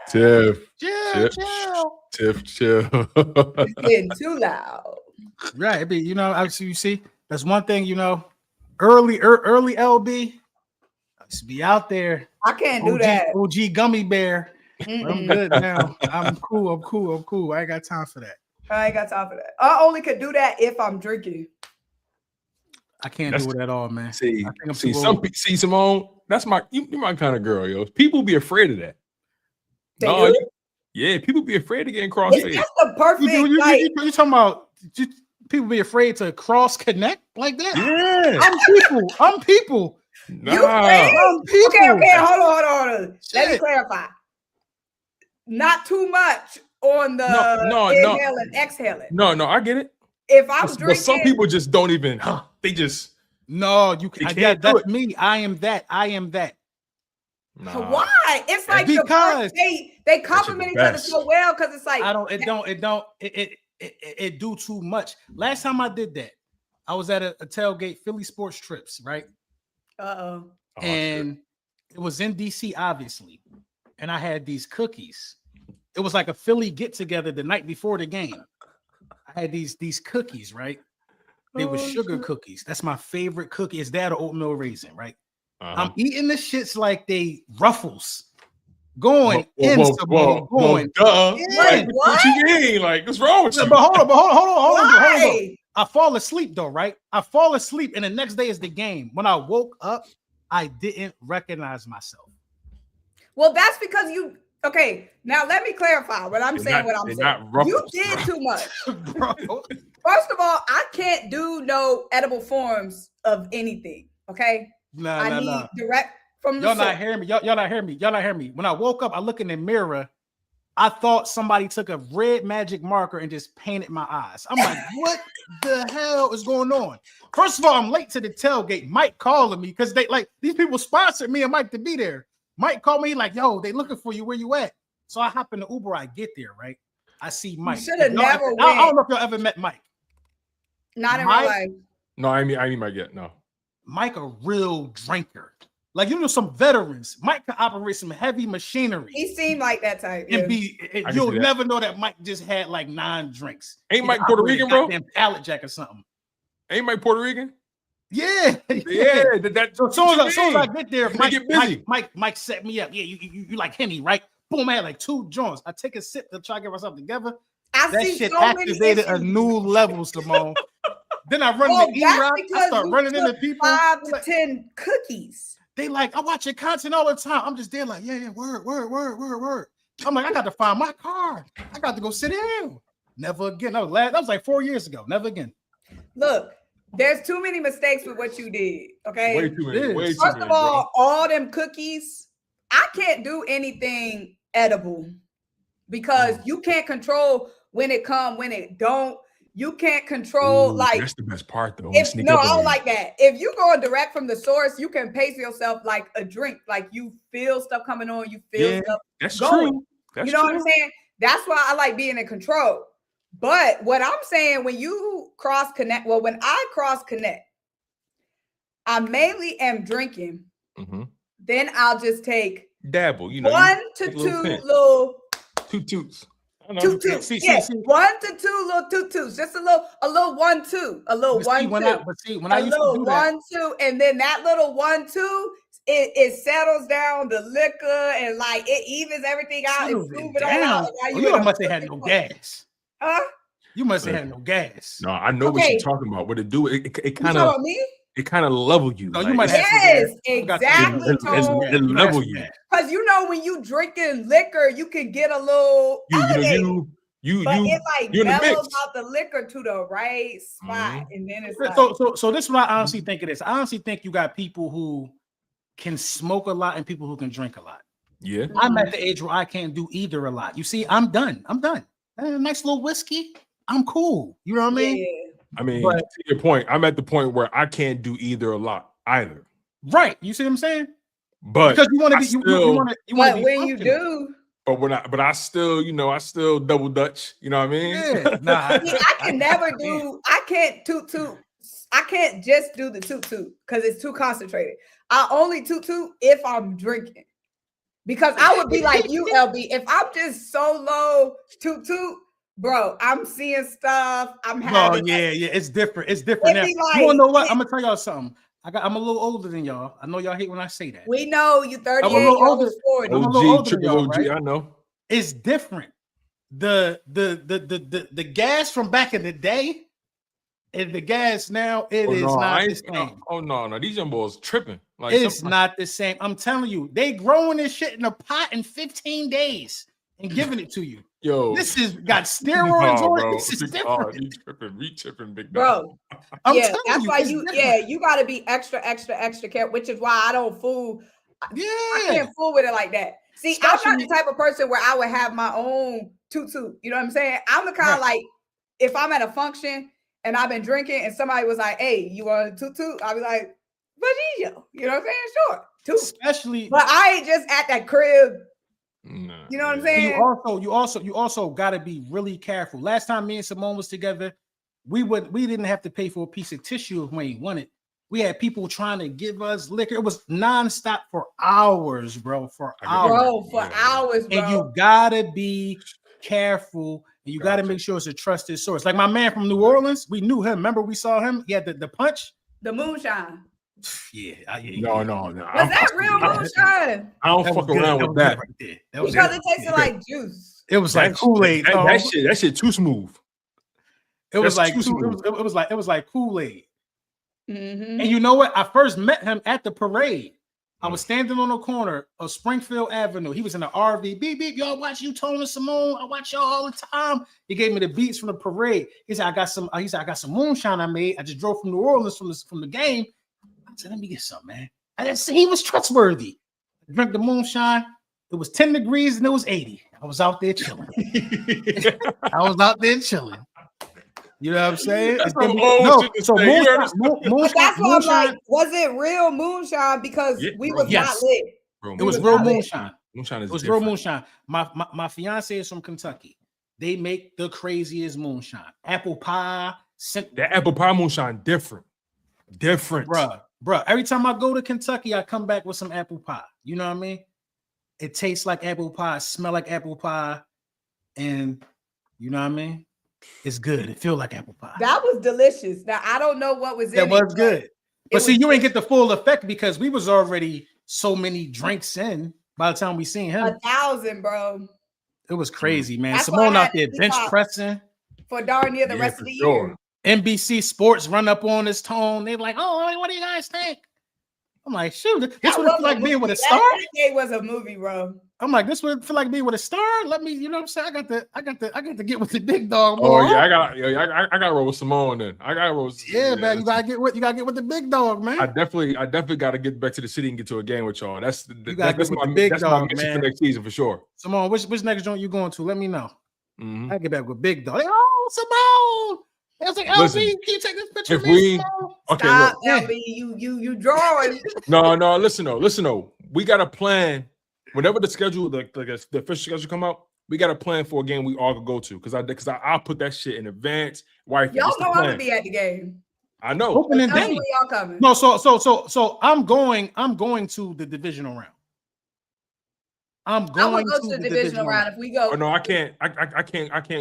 Tiff. Chill. It's getting too loud. Right. You see, that's one thing, early LB. Let's be out there. I can't do that. OG gummy bear. I'm good now. I'm cool. I ain't got time for that. I only could do that if I'm drinking. I can't do it at all, man. See, Simone, you're my kind of girl, yo. People be afraid of that. People be afraid to get in crossfade. That's the perfect. You talking about people be afraid to cross connect like that? Yeah, I'm people. Nah. I'm people. Okay, hold on. Let me clarify. Not too much on the inhaling, exhaling. No, I get it. If I'm drinking, but some people just don't even. They just you can. That's me. I am that. Nah. Why? It's like because they compliment each other so well because it's like it do too much. Last time I did that, I was at a tailgate, Philly Sports Trips, right? And it was in DC, obviously, and I had these cookies. It was like a Philly get together the night before the game. I had these cookies, right? They were sugar cookies. That's my favorite cookie. It's that or oatmeal raisin, right? I'm eating the shits like they Ruffles. Going in, Simone. Going. Like, what you mean? Like, what's wrong with you? But hold on. I fall asleep though, right? I fall asleep, and the next day is the game. When I woke up, I didn't recognize myself. Well, that's because you. Okay, now let me clarify what I'm saying. You did too much, bro. First of all, I can't do no edible forms of anything. Okay, I need direct from the. Y'all not hearing me. Y'all not hearing me. When I woke up, I look in the mirror. I thought somebody took a red magic marker and just painted my eyes. I'm like, what the hell is going on? First of all, I'm late to the tailgate. Mike calling me because they like these people sponsored me and Mike to be there. Mike called me like, yo, they looking for you. Where you at? So I hop in the Uber. I get there, right? I see Mike. Should have never went. I don't know if y'all ever met Mike. Not in real life. No, I mean Mike yet. No. Mike a real drinker. Like, you know, some veterans. Mike can operate some heavy machinery. He seemed like that type. And you'll never know that Mike just had like 9 drinks. Ain't Mike Puerto Rican, bro? Pallet jack or something. Ain't Mike Puerto Rican? Yeah. So as soon as I get there, Mike set me up. Yeah, you like Henny, right? Boom, I had like 2 joints. I take a sip to try to get myself together. That shit activated a new level, Simone. Then I run the E-Rock. I start running into people. 5 to 10 cookies. They like, I watch your content all the time. I'm just there like, yeah, word. I'm like, I got to find my car. I got to go sit down. Never again. That was like 4 years ago. Never again. Look, there's too many mistakes with what you did. Okay. Way too many. First of all, all them cookies, I can't do anything edible because you can't control when it come, when it don't. You can't control like that's the best part though. I don't like that. If you go direct from the source, you can pace yourself like a drink. Like you feel stuff coming on, you feel stuff that's going. True. That's you know true. what I'm saying? That's why I like being in control. But what I'm saying, when you cross connect, when I cross connect, I mainly am drinking. Then I'll just take dabble, 1 to 2 little toots. 2 toots. Yeah, 1 to 2 little 2 toots. Just a little 1 2, a little 1 2. When I used to do that, 1 2, and then that little 1 2, it settles down the liquor and like it evens everything out and smooth it all out. You must have had no gas. Huh? You must have had no gas. No, I know what you're talking about. What it do? It kind of. It kind of level you. No, you might have exactly. It level you. Because when you drinking liquor, you can get a little elevated. It like mellows out the liquor to the right spot, and then it's so this is what I honestly think it is. I honestly think you got people who can smoke a lot and people who can drink a lot. Yeah, I'm at the age where I can't do either a lot. You see, I'm done. Nice little whiskey. I'm cool. You know what I mean? Yeah. I mean, to your point, I'm at the point where I can't do either a lot either. Right. You see what I'm saying? But because you want to be, you want to be when you do. But I still double Dutch. You know what I mean? Yeah. Nah. See, I can never do. I can't toot. I can't just do the toot because it's too concentrated. I only toot if I'm drinking. Because I would be like you, LB. If I'm just solo toot. Bro, I'm seeing stuff. I'm having. Oh yeah, it's different. It's different now. You wanna know what? I'm gonna tell y'all something. I'm a little older than y'all. I know y'all hate when I say that. We know you 38. I'm a little older. 40. I'm a little older than y'all, OG, right? I know. It's different. The gas from back in the day and the gas now is not the same. Oh no, these young boys tripping. Like it's not the same. I'm telling you, they growing this shit in a pot in 15 days and giving it to you. Yo, this is got steroids on it. This is different. We tripping, big bro. That's why you got to be extra careful, which is why I don't fool. Yeah, I can't fool with it like that. See, especially, I'm not the type of person where I would have my own toot. You know what I'm saying? I'm the kind of like, if I'm at a function and I've been drinking and somebody was like, "Hey, you want a toot?" I'll be like, "Vagillo." You know what I'm saying? Sure. too. Especially, but I ain't just at that crib. Nah, You know what I'm saying? You also got to be really careful. Last time me and Simone was together, we didn't have to pay for a piece of tissue if we ain't wanted. We had people trying to give us liquor. It was nonstop for hours, bro. For hours, and you gotta be careful. And you got to make sure it's a trusted source. Like my man from New Orleans, we knew him. Remember, we saw him. He had the punch, the moonshine. Yeah. No. Was that real moonshine? I don't fuck around with that. Right there. Because it tasted like juice. It was like Kool-Aid. That shit too smooth. It was like Kool-Aid. Mm-hmm. And you know what? I first met him at the parade. I was standing on the corner of Springfield Avenue. He was in the RV. Beep, beep. Y'all watch you, Tone and Simone. I watch y'all all the time. He gave me the beats from the parade. He said, I got some moonshine I made. I just drove from New Orleans from the game. I said, let me get some, man. He was trustworthy. I drank the moonshine. It was 10 degrees and it was 80. I was out there chilling. You know what I'm saying? That's why I'm like, was it real moonshine? Because we was not lit. It was real moonshine. Moonshine is real moonshine. My fiance is from Kentucky. They make the craziest moonshine. Apple pie. That apple pie moonshine different. Bruh. Every time I go to Kentucky, I come back with some apple pie. You know what I mean? It tastes like apple pie, smell like apple pie, and you know what I mean? It's good. It feels like apple pie. That was delicious. Now I don't know what was in it. That was good. But see, you ain't get the full effect because we was already so many drinks in by the time we seen him. 1,000, bro. It was crazy, man. Simone out there bench pressing for darn near the rest of the year. NBC Sports run up on his Tone. They like, oh, what do you guys think? I'm like, shoot, this would feel like being with a star. It was a movie, bro. I'm like, this would feel like being with a star. Let me, you know what I'm saying? I got to get with the big dog. Boy. Oh yeah, I got to roll with Simone then. I got to roll. Man, you gotta get with the big dog, man. I definitely got to get back to the city and get to a game with y'all. That's my mission for next season for sure. Simone, which next joint you going to? Let me know. Mm-hmm. I get back with big dog. Like, oh, Simone. I was like, LB, can you take this picture of me? Okay, stop, look. LB, you drawing. No, listen though. We got a plan. Whenever the schedule, the official schedule come out, we got a plan for a game we all could go to. Because I'll put that shit in advance. Y'all know I'm gonna be at the game. I know. Opening day. Y'all coming. No, so I'm going to the divisional round. I'm going to the divisional round if we go. Oh, no, I can't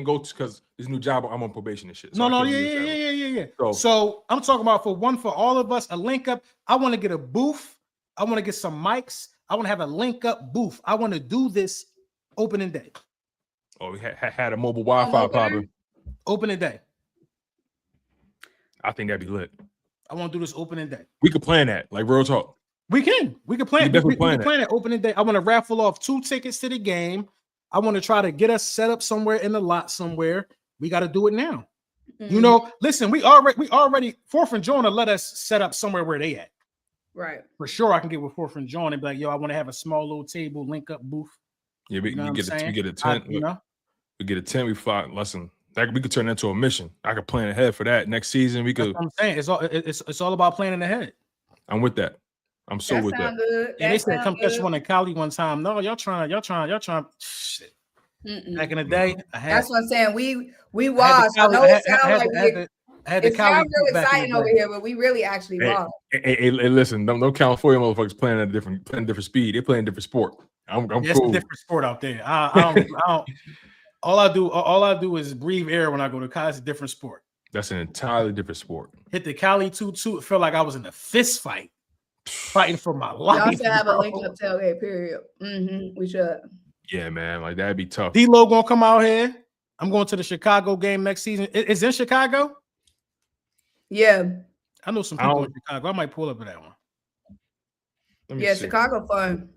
go because this new job. I'm on probation and shit. So yeah. So I'm talking about for all of us, a link up. I want to get a booth. I want to get some mics. I want to have a link up booth. I want to do this opening day. Oh, we had a mobile Wi-Fi problem. Opening day. I think that'd be lit. I want to do this opening day. We could plan that, like real talk. We can plan. We can plan it opening day. I want to raffle off 2 tickets to the game. I want to try to get us set up somewhere in the lot somewhere. We got to do it now. Mm-hmm. You know, listen, we already 4th and Jonah let us set up somewhere where they at. Right. For sure, I can get with 4th and Jonah and be like, yo, I want to have a small little table, link up booth. Yeah, we get a tent. We get a tent. We fly. Listen, we could turn that into a mission. I could plan ahead for that next season. We could. That's what I'm saying it's all about planning ahead. I'm with that. I'm so with that. Good. Yeah, they said come catch one in Cali one time. No, y'all trying. Shit. Back in the day, that's what I'm saying. We watched. I know it sounds like it sounds real exciting over here, but we really actually watched. Hey, listen, don't California motherfuckers playing at a different speed. They're playing different sport. I'm cool. It's a different sport out there. I don't. All I do is breathe air when I go to college. It's a different sport. That's an entirely different sport. Hit the Cali 2-2. It felt like I was in a fist fight. Fighting for my life. Y'all should have a link up tailgate, period. Mm-hmm. We should. Yeah, man. Like that'd be tough. D-Lo gonna come out here. I'm going to the Chicago game next season. Is in Chicago? Yeah. I know some people in Chicago. I might pull up for that one. Yeah, Chicago fun.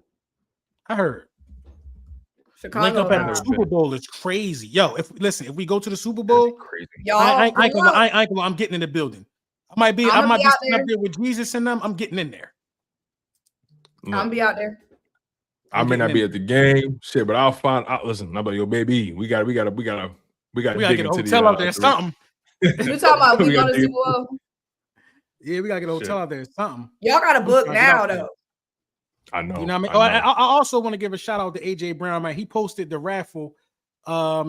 I heard. Chicago link up at the Super Bowl is crazy. Yo, if we go to the Super Bowl, crazy. Y'all, I'm getting in the building. I might be up there with Jesus and them. I'm getting in there. I'll be out there. I may not be at the game, shit, but I'll find out. Listen, I'm like, yo, baby, we gotta get a hotel out there, something. You talking about we go to Super Bowl? Yeah, we gotta get a hotel out there, something. Y'all gotta book now, though. I know. You know what I mean? I also want to give a shout out to AJ Brown, man. He posted the raffle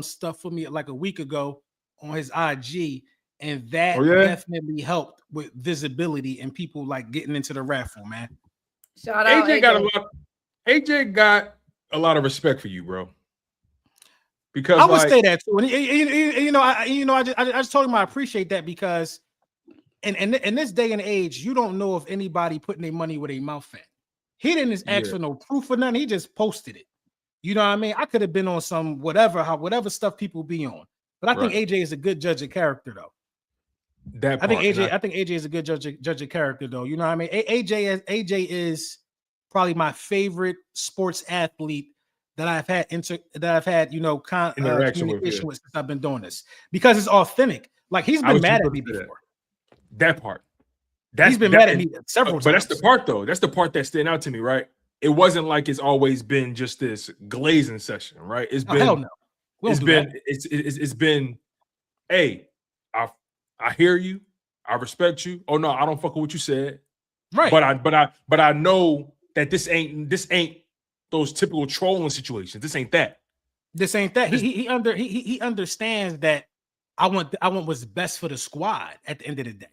stuff for me like a week ago on his IG, and that definitely helped with visibility and people like getting into the raffle, man. Shout out AJ got a lot of respect for you, bro. Because I would say that too. And I just told him I appreciate that because in this day and age, you don't know if anybody putting their money where their mouth at. He didn't ask for no proof or nothing. He just posted it. You know what I mean? I could have been on some whatever stuff people be on. But I think AJ is a good judge of character, though. I think AJ is a good judge of character, though. You know what I mean? AJ is probably my favorite sports athlete that I've had communication with since I've been doing this because it's authentic. Like he's been mad at me before. That part. He's been mad at me several times. But that's the part, though. That's the part that stood out to me, right? It wasn't like it's always been just this glazing session, right? It's been hell no. It's been, hey, I hear you, I respect you. Oh no, I don't fuck with what you said. Right. But I know that this ain't those typical trolling situations. This ain't that. He understands that I want what's best for the squad at the end of the day.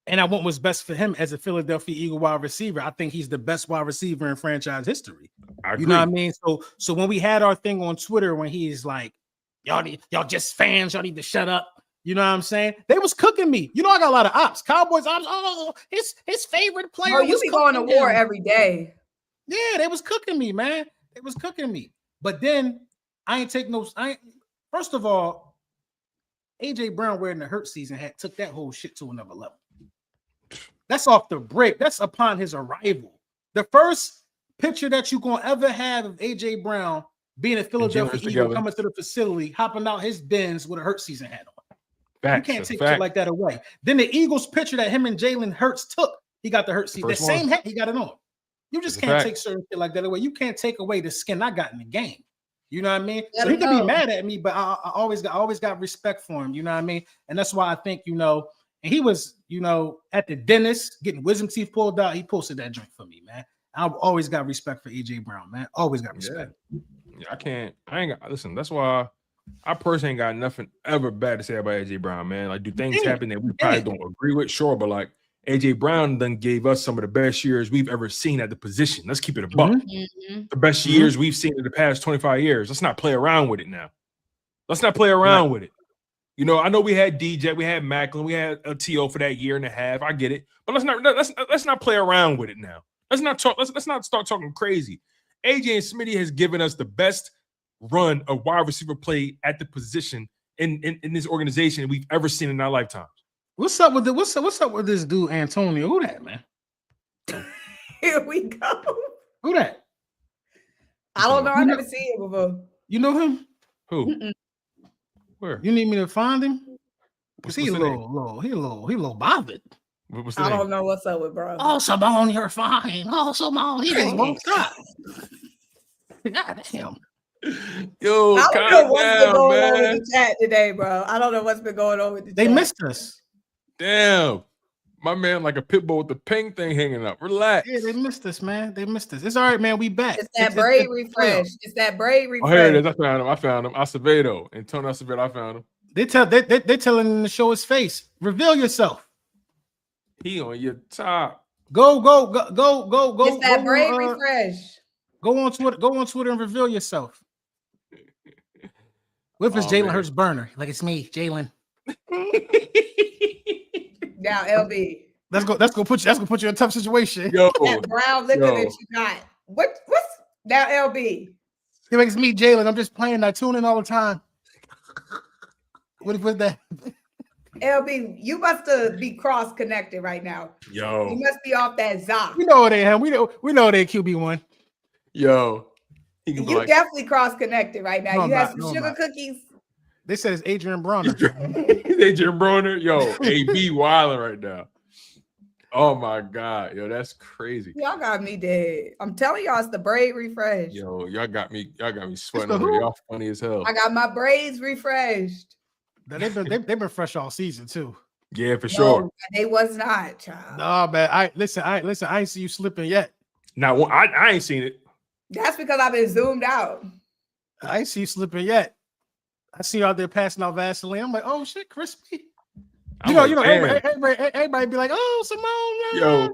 And I want what's best for him as a Philadelphia Eagle wide receiver. I think he's the best wide receiver in franchise history. You know what I mean? So when we had our thing on Twitter, when he's like, y'all just fans, y'all need to shut up. You know what I'm saying? They was cooking me. You know, I got a lot of ops. Cowboys ops. Oh, his favorite player. Oh, you be going to war every day. Yeah, they was cooking me, man. They was cooking me. But then first of all, AJ Brown wearing the hurt season hat took that whole shit to another level. That's off the break. That's upon his arrival. The first picture that you're going to ever have of AJ Brown being a Philadelphia Eagle coming to the facility, hopping out his Benz with a hurt season hat on. Facts, you can't take shit like that away. Then the Eagles picture that him and Jalen Hurts took, he got the hurt season. The same hat, he got it on. You just can't take certain shit like that away. You can't take away the skin I got in the game. You know what I mean? So he could be mad at me, but I always got respect for him. You know what I mean? And that's why I think, and he was, at the dentist getting wisdom teeth pulled out. He posted that joint for me, man. I've always got respect for AJ Brown, man. Always got respect. Yeah, listen, that's why I personally ain't got nothing ever bad to say about AJ Brown, man. Like, do things happen that we probably don't agree with? Sure, but like AJ Brown done gave us some of the best years we've ever seen at the position. Let's keep it a buck. Mm-hmm. The best years we've seen in the past 25 years. Let's not play around with it now. Let's not play around with it. I know we had DJ, we had Macklin, we had a TO for that year and a half. I get it, but let's not play around with it now. Let's not start talking crazy. AJ and Smitty has given us the best run of wide receiver play at the position in this organization we've ever seen in our lifetimes. What's up with this dude Antonio? Who that, man? Here we go. Who that? I don't know. I've never seen him before. You know him? Who? Mm-mm. Where? You need me to find him? Because he a little bothered. I don't know what's up with bro. Oh, Simone, you're fine. Oh, Simone, he just won't stop. God damn. Yo, I don't know what's been going on with the chat today, bro. I don't know what's been going on with the chat. They missed us. Damn. My man like a pit bull with the ping thing hanging up. Relax. Yeah, they missed us, man. They missed us. It's all right, man. We back. It's that braid refresh. It's that braid refresh. Oh, here it is. I found him. Acevedo. Antonio Acevedo. I found him. They telling him to show his face. Reveal yourself. He on your top. Go. It's that braid refresh. Go on Twitter and reveal yourself. What if it's Jalen Hurts burner? Like, it's me, Jalen. Now, LB. That's gonna put you in a tough situation. Yo, that brown liquor that you got. What's now, LB? It makes me Jalen. I'm just playing. I tune in all the time. What that? LB, you must be cross connected right now. Yo, you must be off that Zoc. We know they have. We know they QB1. Yo, you definitely cross connected right now. You have some sugar cookies. They said it's Adrian Bronner. Adrian Bronner, yo, AB wilding right now. Oh my God, yo, that's crazy. Y'all got me dead. I'm telling y'all, it's the braid refresh. Yo, y'all got me sweating over here. Y'all funny as hell. I got my braids refreshed. They've been fresh all season too. Yeah, for sure. They was not, child. No, man. I ain't see you slipping yet. Now I ain't seen it. That's because I've been zoomed out. I ain't see you slipping yet. I see you out there passing out Vaseline. I'm like, oh shit, crispy. Everybody be like, oh, Simone.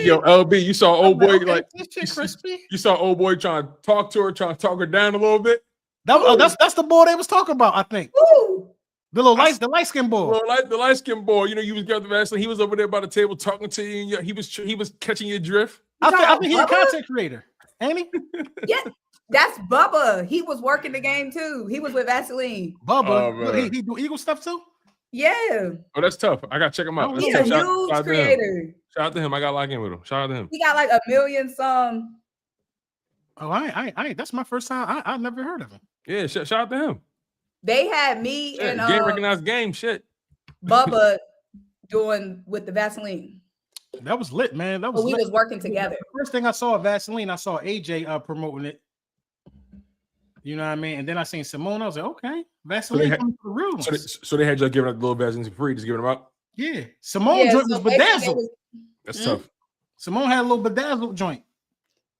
Yo, LB, you saw old boy like this shit crispy. You saw old boy trying to talk to her, trying to talk her down a little bit. That's the boy they was talking about, I think. Ooh. The light skin boy. The light skin boy. You know, you was getting the Vaseline. He was over there by the table talking to you. And he was catching your drift. I think he's a content creator, ain't he? Yeah, that's Bubba. He was working the game too. He was with Vaseline. Bubba, he do Eagle stuff too. Yeah. Oh, that's tough. I gotta check him out. He's a huge creator. Shout out to him. I got locked in with him. Shout out to him. He got like 1 million some. Oh, I that's my first time. I never heard of him. Yeah, shout out to him. They had me and game recognized game shit. Bubba doing with the Vaseline. That was lit, man. That was we was working together. The first thing I saw of Vaseline, I saw AJ promoting it. You know what I mean? And then I seen Simone. I was like, okay, Vaseline coming for the real ones. So they had you giving out the little Vaseline for free, just giving them out? Yeah. Simone joint was bedazzled. That's tough. Simone had a little bedazzled joint.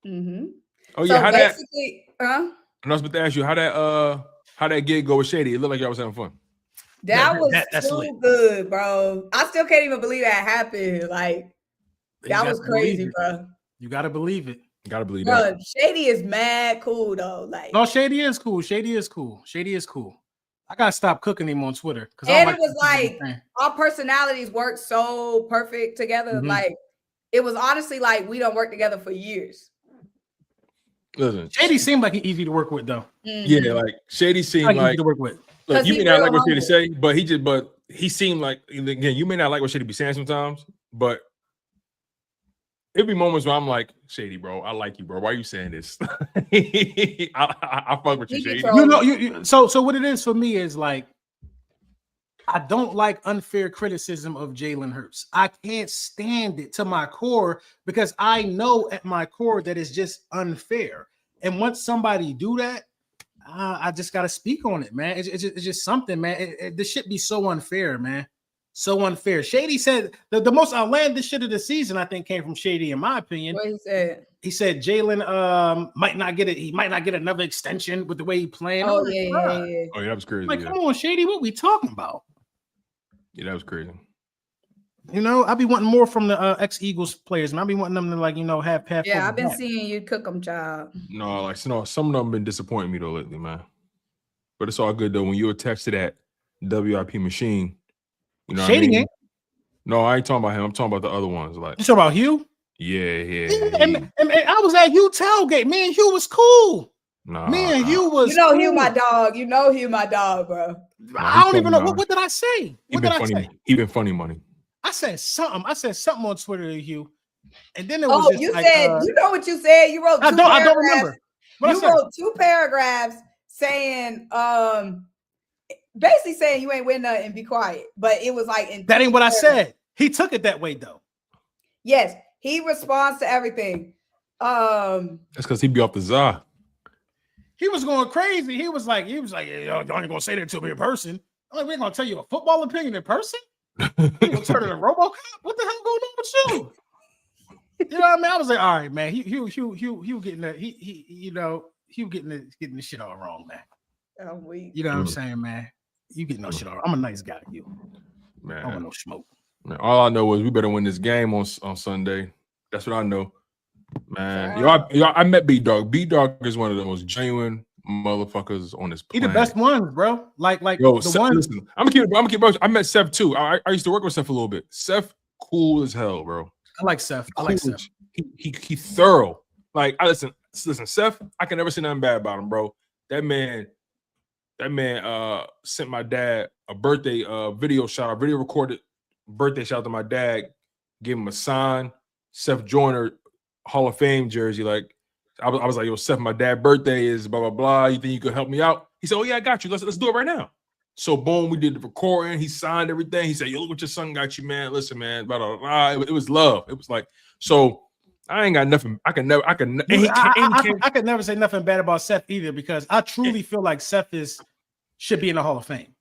Mm-hmm. Oh yeah, so how basically, that? And I was about to ask you how that gig go with Shady. It looked like y'all was having fun. That was so good, bro. I still can't even believe that happened. Like that was crazy, bro. You gotta believe it. You gotta believe that. Shady is mad cool though. Like no, Shady is cool. Shady is cool. I gotta stop cooking him on Twitter. And it was like our personalities work so perfect together. Mm-hmm. Like it was honestly like we don't work together for years. Listen, Shady seemed like he's easy to work with though. Mm-hmm. Yeah, like Shady seemed like easy to work with. Look, you may not like what Shady say, but he seemed like, again, you may not like what Shady be saying sometimes, but it'd be moments where I'm like, Shady, bro, I like you, bro. Why are you saying this? I fuck with you, Shady. You know, so what it is for me is like, I don't like unfair criticism of Jalen Hurts. I can't stand it to my core because I know at my core that it's just unfair. And once somebody do that, I just got to speak on it, man. It's just something, man. This shit be so unfair, man. So unfair. Shady said the most outlandish shit of the season, I think, came from Shady, in my opinion. What he said? He said Jalen might not get it. He might not get another extension with the way he playing. Oh, yeah. Oh, yeah, that was crazy. Like, come on, Shady, what we talking about? Yeah, that was crazy. You know, I be wanting more from the ex-Eagles players, man. I be wanting them to, like, you know, have path. Yeah, I've been seeing you cook them, child. No, some of them been disappointing me though lately, man. But it's all good though. When you attach to that WIP machine, you know, Shady what I mean? Ain't. No, I ain't talking about him. I'm talking about the other ones. Like you talking about Hugh? Yeah. And I was at Hugh tailgate. Me and Hugh was cool. Me and Hugh was. You know, cool. Hugh my dog. You know, Hugh my dog, bro. I don't even know what did I say. What did I say? He been funny money. I said something on Twitter to Hugh, and then it was. Oh, you like, said you know what you said. You wrote. I don't remember. You wrote 2 paragraphs saying, basically saying you ain't win nothing, be quiet. But it was like that ain't what I said. He took it that way though. Yes, he responds to everything. That's because he be off the czar. He was going crazy. He was like, y'all ain't gonna say that to me in person. I'm like, we're gonna tell you a football opinion in person. You gonna turn it a RoboCop? What the hell going on with you? You know what I mean? I was like, all right, man. Hugh getting that. Hugh getting the shit all wrong, man. I'm weak. You know what I'm saying, man? You getting no shit all wrong. I'm a nice guy, you. Man, I don't want no smoke. Man, all I know is we better win this game on Sunday. That's what I know. Man, I met B-Dog. B-Dog is one of the most genuine motherfuckers on this planet. He the best ones, bro. Like yo, the Seth, ones. Listen, I'm gonna keep I met Seth too. I used to work with Seth a little bit. Seth, cool as hell, bro. I like Seth. He thorough. Like I listen, Seth. I can never say nothing bad about him, bro. That man sent my dad a birthday video recorded birthday shout out to my dad. Gave him a sign, Seth Joyner Hall of Fame jersey. Like I was like, yo, Seth, my dad's birthday is blah blah blah. You think you could help me out? He said, oh yeah, I got you. Let's do it right now. So boom, we did the recording. He signed everything. He said, yo, look what your son got you, man. Listen, man, blah blah blah. It was love. It was like so. I ain't got nothing. I could never say nothing bad about Seth either because I truly feel like Seth should be in the Hall of Fame.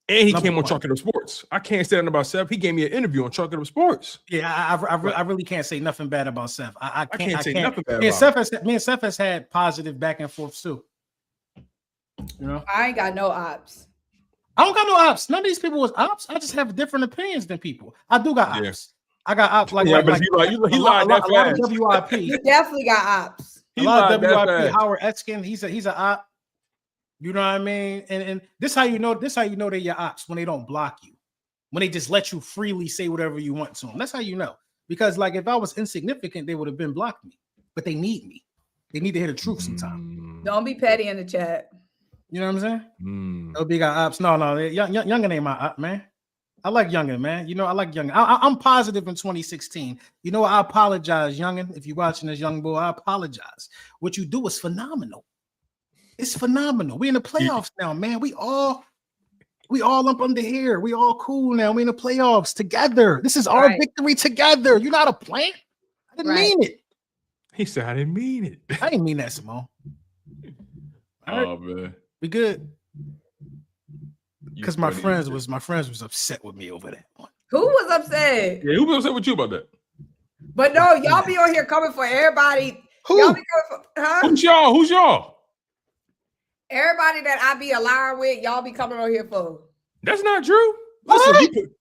And he came on Chalk It Up Sports. I can't say nothing about Seth. He gave me an interview on Chalk It Up Sports. Yeah, I really can't say nothing bad about Seth. I can't say nothing bad me about Me and Seth has had positive back and forth too. You know, I ain't got no ops. I don't got no ops. None of these people was ops. I just have different opinions than people. I do got ops. I got ops like, but he lied that fast. A lot of WIP. You definitely got ops. A lot of WIP. Howard Etkin, he's an op. You know what I mean? And this how you know they're your ops, when they don't block you, when they just let you freely say whatever you want to them. That's how you know. Because like if I was insignificant, they would have been blocked me. But they need me. They need to hear the truth sometimes. Don't be petty in the chat. You know what I'm saying? No big ops. No, Youngin ain't my op, man. I like Youngin, man. You know, I like Youngin. I'm positive in 2016. You know, I apologize, Youngin. If you're watching this, young boy, I apologize. What you do is phenomenal. It's phenomenal. We in the playoffs now, man. We all up under here. We all cool now. We in the playoffs together. This is our victory together. You're not a plant. I didn't mean it. He said, I didn't mean it. I didn't mean that, Simone. Oh man, we good. Because my friends was upset with me over that one. Who was upset? Yeah, who was upset with you about that? But no, y'all be on here coming for everybody. Who? Y'all be coming for, huh? Who's y'all? Everybody that I be a liar with, y'all be coming on here for. That's not true.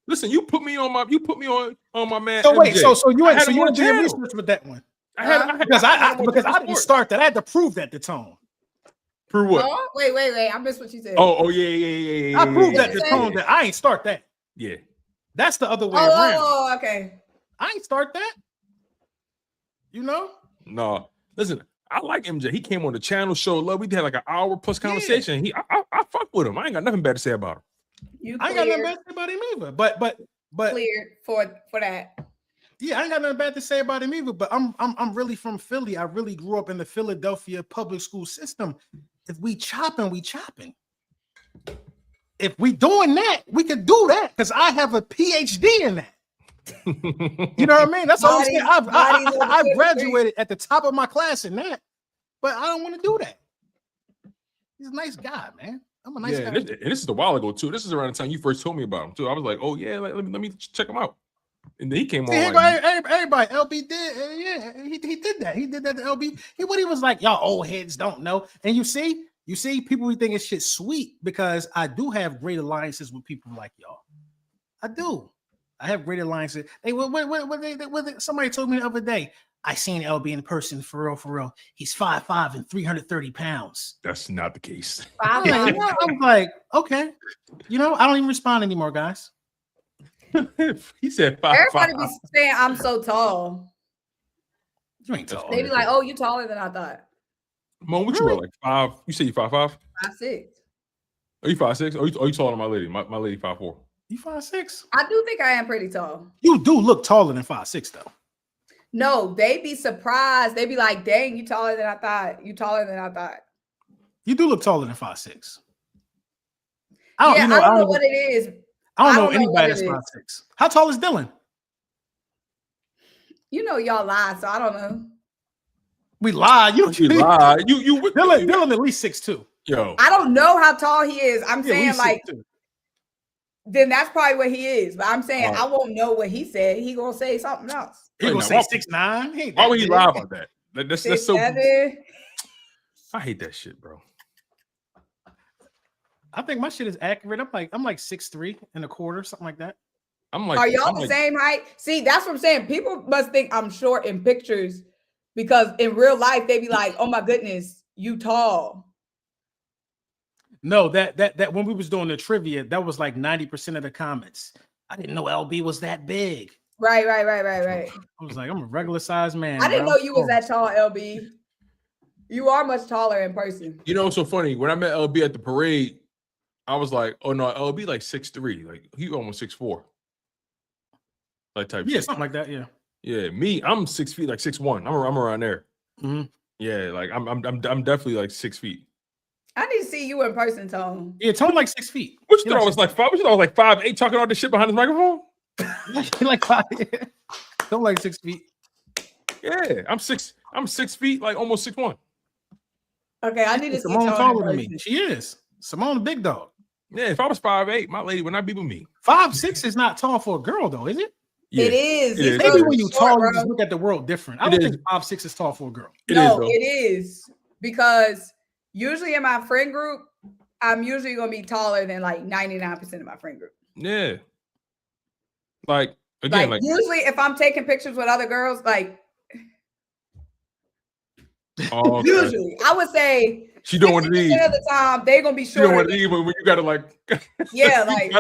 Listen, you put me on my man. So wait, MJ. so you went to your research with that one? Because I didn't start that. I had to prove that to Tone. Prove what? Oh, wait. I missed what you said. Oh yeah. I proved that to Tone that I ain't start that. Yeah. That's the other way around. Oh, okay. I ain't start that. You know? No. Listen, I like MJ. He came on the channel, showed love. We did like an hour plus conversation. Yeah. I fuck with him. I ain't got nothing bad to say about him. I ain't got nothing bad to say about him either. But cleared for that. Yeah, I ain't got nothing bad to say about him either. But I'm really from Philly. I really grew up in the Philadelphia public school system. If we chopping, we chopping. If we doing that, we could do that because I have a PhD in that. You know what I mean? That's all I'm saying. I graduated at the top of my class in that, but I don't want to do that. He's a nice guy, man. I'm a nice guy. And this is a while ago too. This is around the time you first told me about him too. I was like, oh yeah, let me check him out. And then he came on. Everybody, LB did. Yeah, he did that. He did that to LB. He was like, y'all old heads don't know. And you see, people think it's shit sweet because I do have great alliances with people like y'all. I do. I have great alliances. Somebody told me the other day, I seen LB in person for real. He's 5'5" and 330 pounds. That's not the case. I'm like, okay. You know, I don't even respond anymore, guys. He said 5'5". Everybody be saying I'm so tall. You ain't tall. They be like, "Oh, you taller than I thought." Mom, what you are, like 5? You say you 5'5"? 5'6". Are you 5'6"? Are you taller than my lady? My lady 5'4". You 5'6"? I do think I am pretty tall. You do look taller than 5'6" though. No, they be surprised. They be like, "Dang, you taller than I thought. You taller than I thought." You do look taller than 5'6". I don't know what it is. I don't know anybody that's 5'6". How tall is Dylan? You know y'all lie, so I don't know. We lie. You lie. Dylan at least 6'2". Yo. I don't know how tall he is. I'm saying like 6'2". Then that's probably what he is. But I'm saying I won't know what he said. He gonna say something else. He gonna say 6'9". Why would he lie about that? That's so. I hate that shit, bro. I think my shit is accurate. I'm like 6'3" and a quarter, something like that. Are y'all the same height? See, that's what I'm saying. People must think I'm short in pictures because in real life they be like, "Oh my goodness, you tall." No, that when we was doing the trivia, that was like 90% of the comments. I didn't know LB was that big. Right. I was like, I'm a regular sized man. I didn't know you was that tall, LB. You are much taller in person. You know, it's so funny. When I met LB at the parade, I was like, oh no, LB like 6'3", like he almost 6'4". Like type shit. Something like that, yeah. Yeah, me, I'm 6 feet, like 6'1". I'm around there. Mm-hmm. Yeah, like I'm definitely like 6 feet. I need to see you in person, Tone. Yeah, Tone like 6 feet. What you thought I was like 5? What you thought I was like 5'8", talking all this shit behind his microphone? Like 5. Tone like 6 feet. Yeah, I'm 6 feet, like almost 6'1". Okay, I need to see Simone Tone taller than me. She is. Simone, the big dog. Yeah, if I was 5'8", my lady would not be with me. 5'6" is not tall for a girl, though, is it? Yeah, it is. Maybe when you tall, bro. you just look at the world different. I It don't is. think 5'6" is tall for a girl. No, it is because usually in my friend group, I'm usually gonna be taller than like 99% of my friend group. Yeah. Like again, like usually if I'm taking pictures with other girls, like okay. usually I would say she don't want to leave of the time they're gonna be She don't shorter. want to leave, but when you gotta like Yeah, like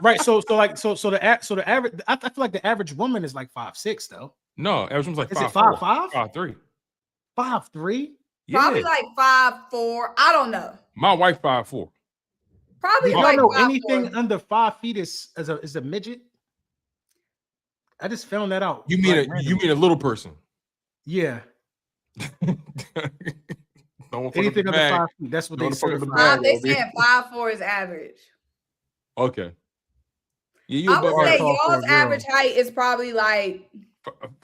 right. So the average. I feel like the average woman is like 5'6" though. no, average woman's like Is 5'4", it 5'5"? 5'3". 5'3". probably Yeah. like 5'4". I don't know. My wife 5'4". Probably Y'all like know 5'4". anything under 5 feet is a midget? I just found that out. You mean a little person? Yeah. Don't Anything under 5 feet. That's what they say. They saying 5'4" is average. Okay. Yeah, I would say y'all's average height is probably like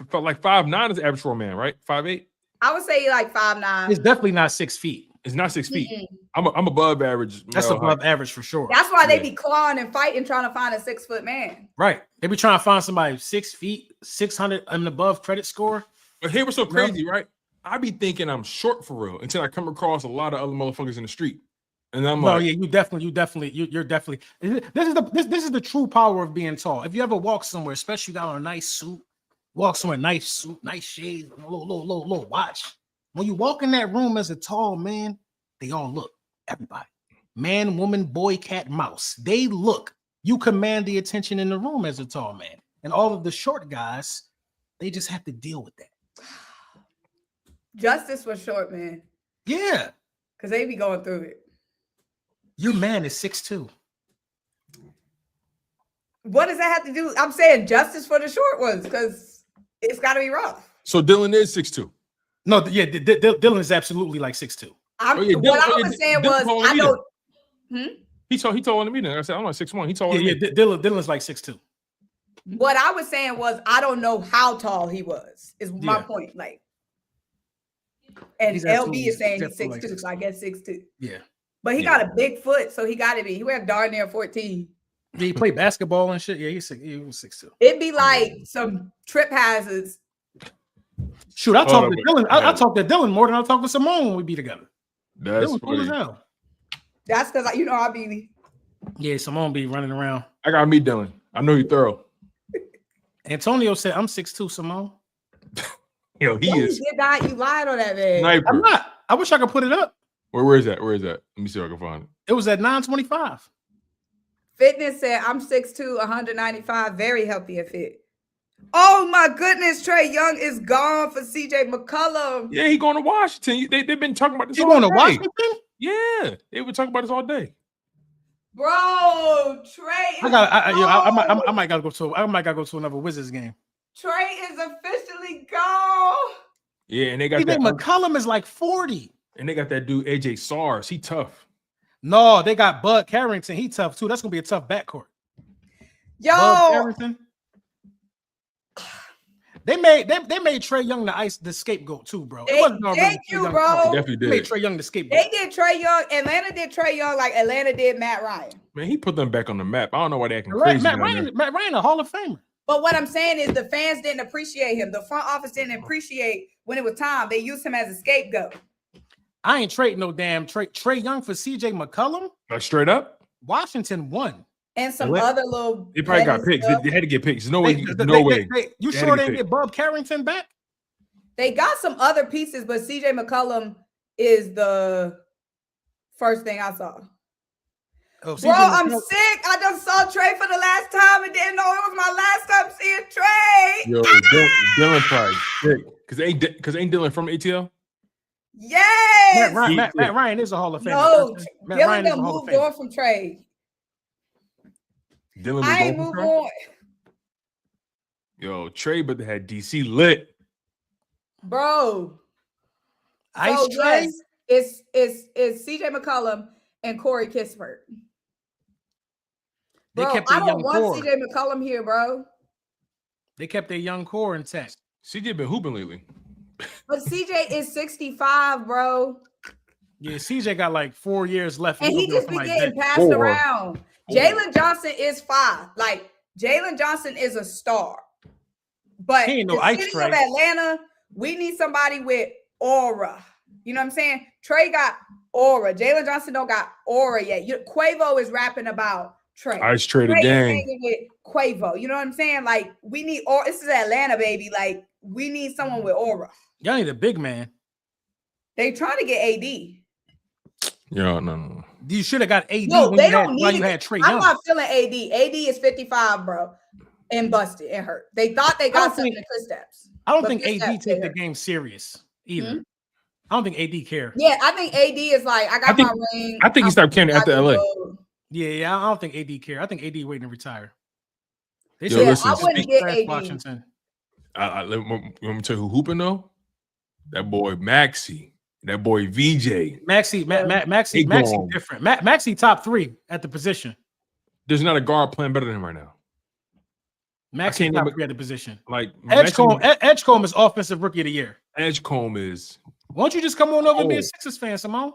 5'9" is average for a man, right? 5'8". I would say like 5'9". It's definitely not 6 feet. It's not 6 feet. I'm above average. That's above average for sure. That's why they be clawing and fighting, trying to find a 6 foot man. Right. They be trying to find somebody 6 feet, 600 and above credit score. But here what's so crazy, right? I be thinking I'm short for real until I come across a lot of other motherfuckers in the street, and I'm like, yeah, you're definitely. This is the true power of being tall. If you ever walk somewhere, especially you got on a nice suit, nice shades, low watch. When you walk in that room as a tall man, they all look. Everybody, man, woman, boy, cat, mouse. They look. You command the attention in the room as a tall man, and all of the short guys, they just have to deal with that. Justice for short man. Yeah. Because they be going through it. Your man is 6'2". What does that have to do? I'm saying justice for the short ones because it's got to be rough. So Dylan is 6'2". No, yeah, Dylan is absolutely like 6'2". What I was saying was, I don't. He told me that. I said I'm like 6'1". He told me. Yeah, Dylan's like 6'2". What I was saying was, I don't know how tall he was. Is my point. Like, and LB is saying he's 6'2", so I guess 6'2". Yeah, but he got a big foot, so he got to be. He wear darn near 14. Yeah, he played basketball and shit. Yeah, he was 6'2". It'd be like some trip hazards. Shoot, I talk to Dylan. I talk to Dylan more than I talk to Simone when we be together. That's Dylan cool as hell. That's because I be. Yeah, Simone be running around. I gotta meet Dylan. I know you thorough. Antonio said, "I'm 6'2", Simone." Yo, he is. You did not. You lied on that, man. Sniper. I'm not. I wish I could put it up. Where is that? Let me see if I can find it. It was at 925. Fitness said, I'm 6'2", 195, very healthy and fit. Oh my goodness, Trae Young is gone for CJ McCollum. Yeah, he going to Washington. They've been talking about this. He going to Washington? Yeah, they were talking about this all day. Bro, Trae. I might gotta go to another Wizards game. Trae is officially gone. Yeah, and they got CJ McCollum is like 40. And they got that dude AJ Sars. He tough. No, they got Bud Carrington. He tough too. That's gonna be a tough backcourt. Yo, Bud Carrington. They made Trae Young the scapegoat too, bro. Thank you, bro. They definitely did. They made Trae Young the scapegoat. They did Trae Young. Atlanta did Trae Young like Atlanta did Matt Ryan. Man, he put them back on the map. I don't know why they acting crazy. Matt Ryan, a Hall of Famer. But what I'm saying is the fans didn't appreciate him. The front office didn't appreciate when it was time. They used him as a scapegoat. I ain't trading no damn Trae Young for CJ McCollum. Like straight up? Washington won. And some other little. They probably got picks. They had to get picks. No way. You sure they get Bub Carrington back? They got some other pieces, but CJ McCollum is the first thing I saw. Oh, bro, I'm sick. I just saw Trae for the last time and didn't know it was my last time seeing Trae. Yo, Dylan probably sick. Because ain't Dylan from ATL? Yes. Matt Ryan is a Hall of Famer. No, Dylan done moved on from Trae. Dylan I ain't moved on. Yo, Trae, but they had DC lit. Bro. Ice Trae? Yes, it's CJ McCollum and Corey Kispert. Bro, I don't want CJ McCollum here, bro. They kept their young core intact. CJ been hooping lately. But CJ is 65, bro. Yeah, CJ got like 4 years left. And he just be getting passed around. Jalen Johnson is 5. Like Jalen Johnson is a star. But he ain't no the Ike city Trey. of Atlanta, we need somebody with aura. You know what I'm saying? Trey got aura. Jalen Johnson don't got aura yet. Quavo is rapping about Trey. Ice Trey the gang with Quavo. You know what I'm saying? Like we need aura. This is Atlanta, baby. Like we need someone with aura. Y'all need a big man. They trying to get AD. Yeah, no. You should have got AD No, when they you don't had, need you had Trey I'm Young. not feeling AD. AD is 55, bro, and busted and hurt. They thought they got something to Chris Stapps. I don't think AD take the game serious either. Hmm? I don't think AD care. Yeah, I think AD is like, I got my ring. I think he stopped caring after LA. Yeah, I don't think AD care. I think AD waiting to retire. They Yo, listen, I wouldn't get AD. Washington. Let me tell you who hooping though. That boy Maxey. That boy VJ. Maxey different. Maxey top 3 at the position. There's not a guard playing better than him right now. Maxey top 3 at the position. Like Edgecombe is offensive rookie of the year. Edgecombe is. Why don't you just come on over and be a Sixers fan, Simone?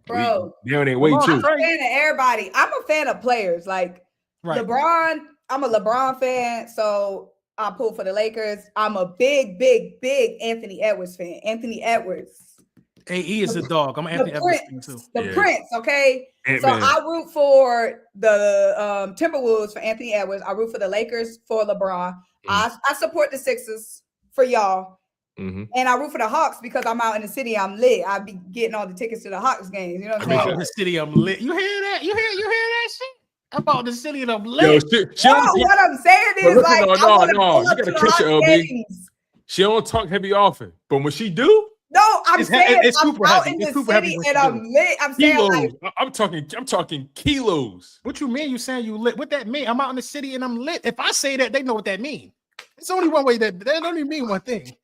Bro, they ain't way too. I'm a fan of everybody. I'm a fan of players. Like LeBron, I'm a LeBron fan, so I pull for the Lakers. I'm a big Anthony Edwards fan. Anthony Edwards. Hey, he is a dog. I'm an Anthony Edwards fan too. The Prince, okay? Ant-Man. So I root for the Timberwolves for Anthony Edwards. I root for the Lakers for LeBron. I support the Sixers for y'all. Mm-hmm. And I root for the Hawks because I'm out in the city. I'm lit. I be getting all the tickets to the Hawks games. You know what I'm saying? Out in the city, I'm lit. You hear that? You hear that shit? I'm out in the city and I'm lit. Yo, what I'm saying is no, like, you gotta catch it, LB. She don't talk heavy often, but when she do, no, I'm saying it's I'm super out heavy. in It's the super heavy city what and you I'm lit. I'm saying kilos. like, I'm talking kilos. What you mean? You saying you lit? What that mean? I'm out in the city and I'm lit. If I say that, they know what that means. It's only one way that only mean one thing.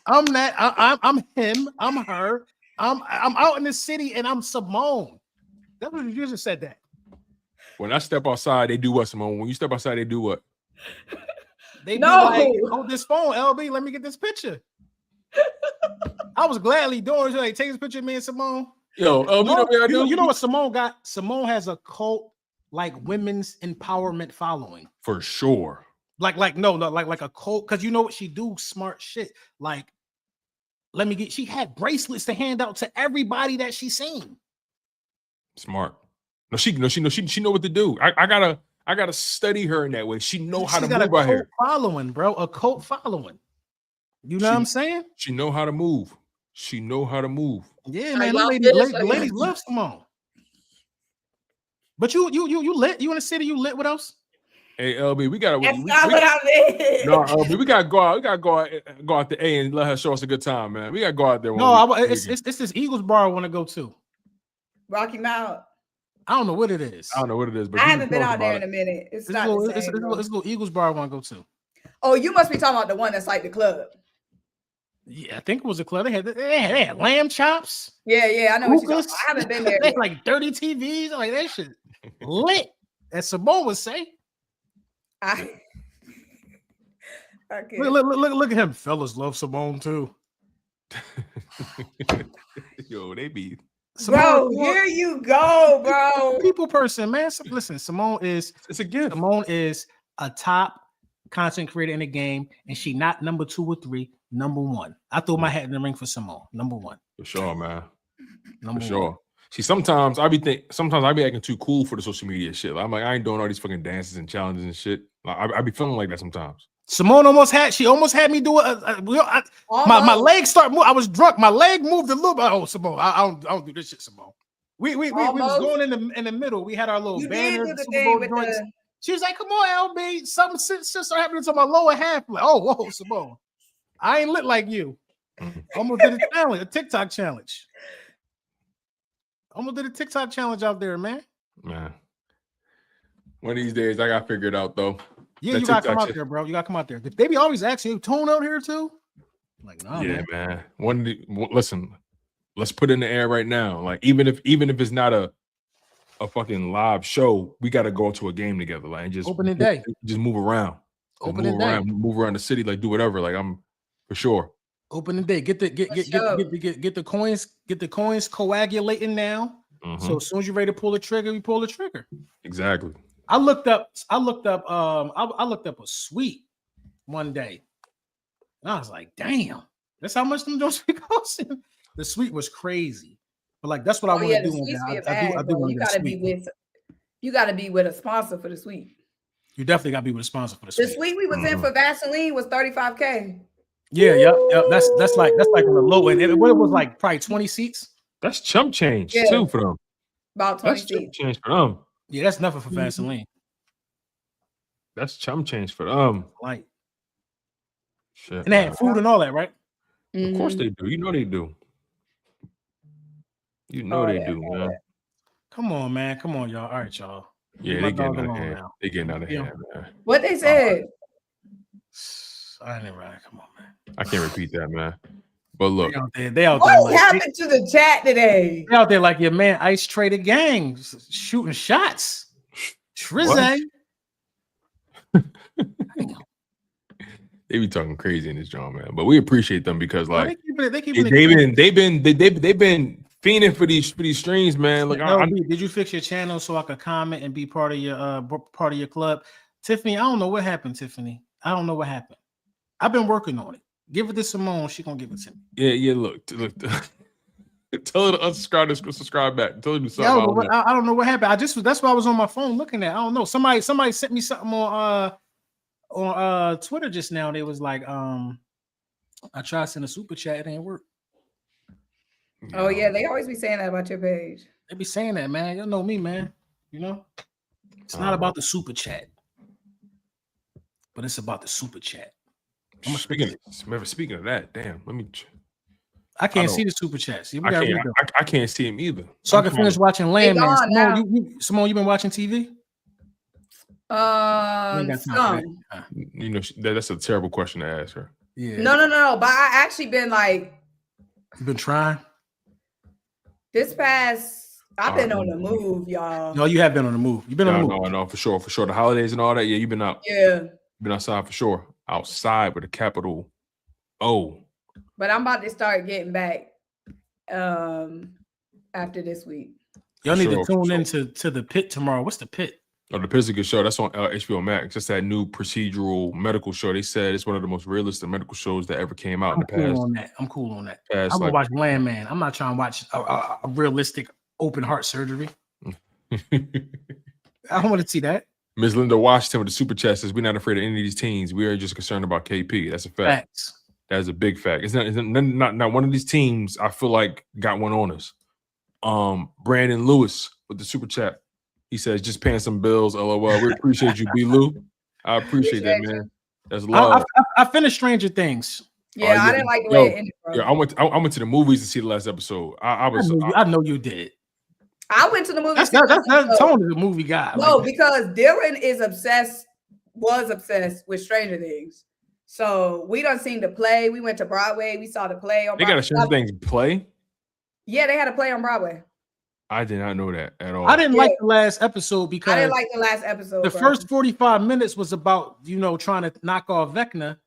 I'm that. I'm him. I'm her. I'm out in the city and I'm Simone. That's what you just said. That when I step outside, they do what, Simone? When you step outside, they do what? They be like, hold this phone, LB. Let me get this picture. I was gladly doing it. Like, take this picture of me and Simone. Yo, you know what Simone got? Simone has a cult like women's empowerment following. For sure. Like a cult, because you know what she do? Smart shit. Like, she had bracelets to hand out to everybody that she seen. Smart. No, she know what to do. I gotta study her in that way. She know how to move out here. Following, bro, a cult following. You know what I'm saying? She know how to move. She know how to move. Yeah, man. The ladies love Simone. But you lit? You in the city? You lit with us? Hey, LB, we gotta. That's not what I meant. No, LB, we gotta go out. We gotta go out to A and let her show us a good time, man. We gotta go out there. It's this Eagles bar I want to go to. Rocky Mount. I don't know what it is. But I haven't been out there in a minute. It's not the same. It's a little Eagles bar I want to go to. Oh, you must be talking about the one that's like the club. Yeah, I think it was a club. They had lamb chops. Yeah, I know what you're talking about. I haven't been there. They had like 30 TVs. Like that shit lit, as Simone would say. Okay. Look at him. Fellas love Simone too. Yo, they be. Bro, here you go, bro. People person, man. Listen, Simone is. It's a gift. Simone is a top content creator in the game, and she not number 2 or 3, number 1. I threw my hat in the ring for Simone, number 1. For sure, man. Number for sure. 1. See, sometimes I be acting too cool for the social media shit. I'm like, I ain't doing all these fucking dances and challenges and shit. Like, I be feeling like that sometimes. Simone almost had me do my leg start moving. I was drunk. My leg moved a little bit. Oh, Simone, I don't do this shit, Simone. We was going in the middle. We had our little banner. She was like, "Come on, LB, something started happening to my lower half." I'm like, oh, whoa, Simone, I ain't lit like you. Almost did a TikTok challenge. Almost did a TikTok challenge out there, man. Man, one of these days I got figured out though. Yeah, you gotta come out there, bro. You gotta come out there. They be always asking you, Tone out here too? I'm like, no, yeah, man. Listen, let's put it in the air right now. Like, even if it's not a fucking live show, we gotta go to a game together. Like, and just opening day. Just move around. Move around the city, like do whatever. Like, I'm for sure. Open the day. Get the coins coagulating now. Mm-hmm. So as soon as you're ready to pull the trigger, you pull the trigger. Exactly. I looked up a suite one day. And I was like, damn, that's how much them those be costing. The suite was crazy. But like that's what I want to do. I do want to you gotta be with a sponsor for the suite. You definitely gotta be with a sponsor for the suite. The suite we was in for Vaseline was $35K. Yeah, yep. That's like on the low end. What it was like probably 20 seats. That's chump change too for them. About 20 seats. Chump change for them. Yeah, that's nothing for Vaseline. That's chump change for them. Like, shit, and they had food and all that, right? Of course they do. You know they do. You know they do, man. Come on, man. Come on, y'all. All right, y'all. Yeah, they getting out of hand. They getting out of hand, man. What they said? I didn't right. Come on, man. I can't repeat that, man. But look, they out there. What happened to the chat today? They out there like your man Ice Trader Gang shooting shots. Trizay. They be talking crazy in this joint, man. But we appreciate them because like they've been fiending for these streams, man. Like, did you fix your channel so I could comment and be part of your club? Tiffany, I don't know what happened, Tiffany. I don't know what happened. I've been working on it. Give it to Simone. She gonna give it to me. Yeah. Look. Tell her to unsubscribe to subscribe back. Tell her to do something. I don't know what happened. That's why I was on my phone looking at. I don't know. Somebody sent me something on Twitter just now. They was like, I tried to send a super chat. It ain't work. Oh yeah, they always be saying that about your page. They be saying that, man. You know me, man. You know, it's not about the super chat, but it's about the super chat. Speaking of that, damn. Let me. I can't see the super chats. I can't see him either. So I can finish watching Landman. Simone, you been watching TV? You know that's a terrible question to ask her. Yeah. No. But I actually been like. You been trying? This past, I've been on the move, y'all. No, you have been on the move. You've been on the move. No, for sure. The holidays and all that. Yeah, you've been out. Yeah. Been outside for sure. Outside with a capital O. But I'm about to start getting back after this week. Y'all need to tune into the Pit tomorrow. What's the Pit? Oh, the Pit's a good show. That's on HBO Max. It's that new procedural medical show. They said it's one of the most realistic medical shows that ever came out in the past. I'm cool on that. I'm gonna watch Landman. I'm not trying to watch a realistic open heart surgery. I don't want to see that. Ms. Linda Washington with the super chat says, "We're not afraid of any of these teams. We are just concerned about KP." That's a fact. Facts. That is a big fact. It's not one of these teams. I feel like got one on us. Brandon Lewis with the super chat. He says, "Just paying some bills. LOL. We appreciate you, B. Lou. I appreciate that, man. That's love." I finished Stranger Things. Yeah, I didn't like the way it ended. Bro. Yeah, I went to the movies to see the last episode. I know you did. I went to the movie. That's Tony, the movie guy. No, because Dylan was obsessed with Stranger Things. So we done seen the play. We went to Broadway. We saw the play on Broadway. They got a Stranger Things play? Yeah, they had a play on Broadway. I did not know that at all. I didn't like the last episode because I didn't like the last episode. The first 45 minutes was about, trying to knock off Vecna.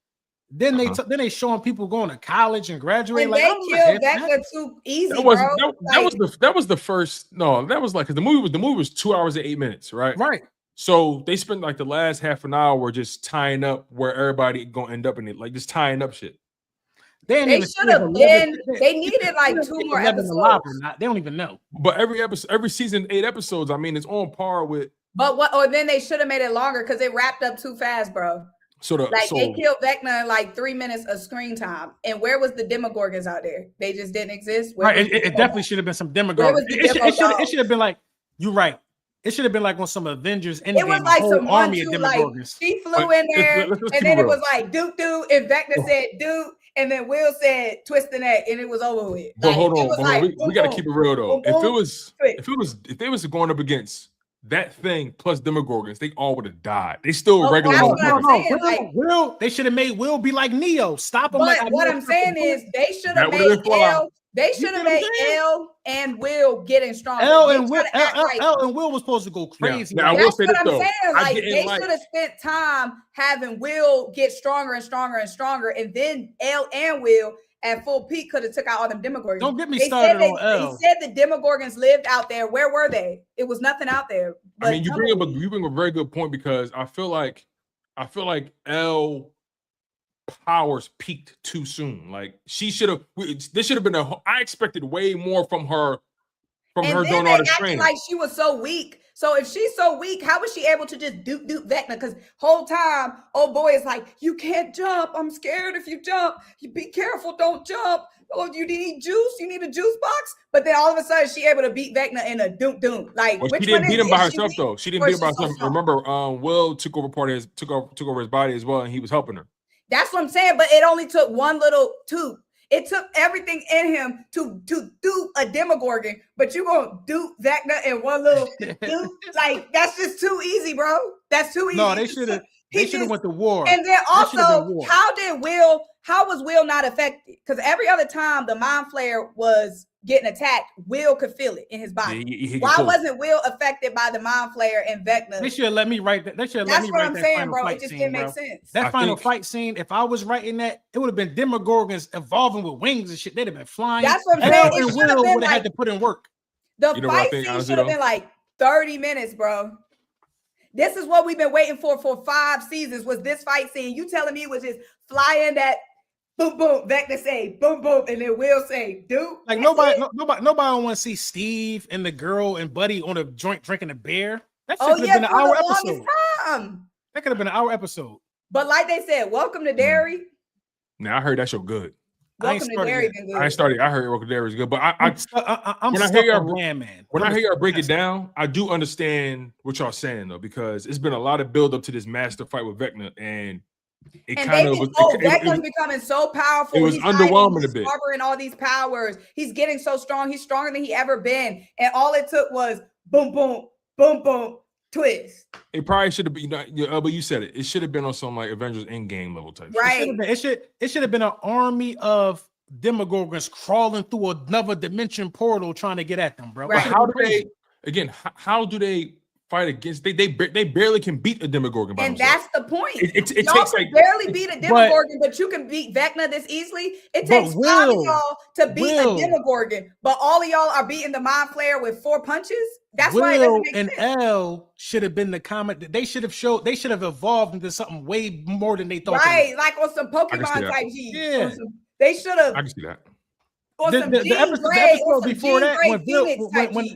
Then they showing people going to college and graduating. And they killed Vecna too easy. That was the first. No, that was like because the movie was 2 hours and 8 minutes, right? Right. So they spent like the last half an hour just tying up where everybody gonna end up in it, like just tying up shit. They should have been. They needed like 2 more episodes. They don't even know. But every season, 8 episodes. I mean, it's on par with. But or then they should have made it longer because it wrapped up too fast, bro. They killed Vecna in like 3 minutes of screen time. And where was the Demogorgons out there? They just didn't exist. Right. It definitely should have been some Demogorgons. It should have been like, you're right. It should have been like on some Avengers Endgame. It was like some army of Demogorgons. Like, she flew in there, and then it was like doot, and Vecna said doot, and then Will said twist the neck, and it was over with. But hold on. We got to keep it real though. If they was going up against that thing plus Demogorgons, they all would have died. They still regular. They should have made Will be like Neo. Stop him. But what I'm saying is they should have made L. They should have made L and Will getting stronger. L and Will was supposed to go crazy. Now, I will say this though. Like they should have spent time having Will get stronger and stronger and stronger, and then L and Will at full peak could have took out all them Demogorgons. Don't get me started on L. They said the Demogorgons lived out there. Where were they? It was nothing out there. I mean, you bring a very good point because I feel like L powers peaked too soon. Like she should have. This should have been I expected way more from her. From her doing all this training. Like she was so weak. So if she's so weak, how was she able to just dupe Vecna? Because whole time, old boy is like, you can't jump. I'm scared if you jump. You be careful, don't jump. Oh, you need juice. You need a juice box. But then all of a sudden, she able to beat Vecna in a doom. Like, she didn't beat him by herself though. She didn't beat him by herself. Remember, Will took over his body as well, and he was helping her. That's what I'm saying. But it only took one little tube. It took everything in him to do a Demogorgon, but you gonna do Vecna in one little dude? Like that's just too easy, bro. That's too easy. No, they should have went to war. And then also, how was Will not affected? Because every other time the Mind Flayer was getting attacked, Will could feel it in his body. Why wasn't Will affected by the Mind Flayer and Vecna? They should have let me write that. That's what I'm saying, bro. It just didn't make sense. That final fight scene, if I was writing that, it would have been Demogorgons evolving with wings and shit. They'd have been flying. That's what I'm saying. And Will would have had to put in work. The fight scene should have been like 30 minutes, bro. This is what we've been waiting for 5 seasons. Was this fight scene? You telling me it was just flying that boom, boom, Vecna say boom, boom, and then Will say, dude. Like nobody want to see Steve and the girl and Buddy on a joint drinking a beer. That could have been an hour episode. That could have been an hour episode. But like they said, welcome to Derry. Now I heard that show good. Welcome to Derry been good. I heard Welcome to Derry was good, but I'm when I hear y'all break it down, I do understand what y'all saying though, because it's been a lot of build up to this master fight with Vecna, and it kind of was. Vecna's becoming so powerful. It was underwhelming a bit. Discovering all these powers, he's getting so strong. He's stronger than he ever been, and all it took was boom, boom, boom, boom, twist. It probably should have been. But you said it. It should have been on some like Avengers Endgame level type. Right. It should have been an army of Demogorgons crawling through another dimension portal trying to get at them, bro. Right. How do they fight against? They barely can beat a Demogorgon. And that's the point. It y'all takes can barely beat a Demogorgon, but you can beat Vecna this easily. It takes 5 of y'all to beat a Demogorgon, but all of y'all are beating the Mind Flayer with 4 punches. That's why it doesn't make sense. And L should have been the comment that they should have evolved into something way more than they thought. Right, like on some Pokemon type G. Yeah, they should have. I can see that. The episode before that,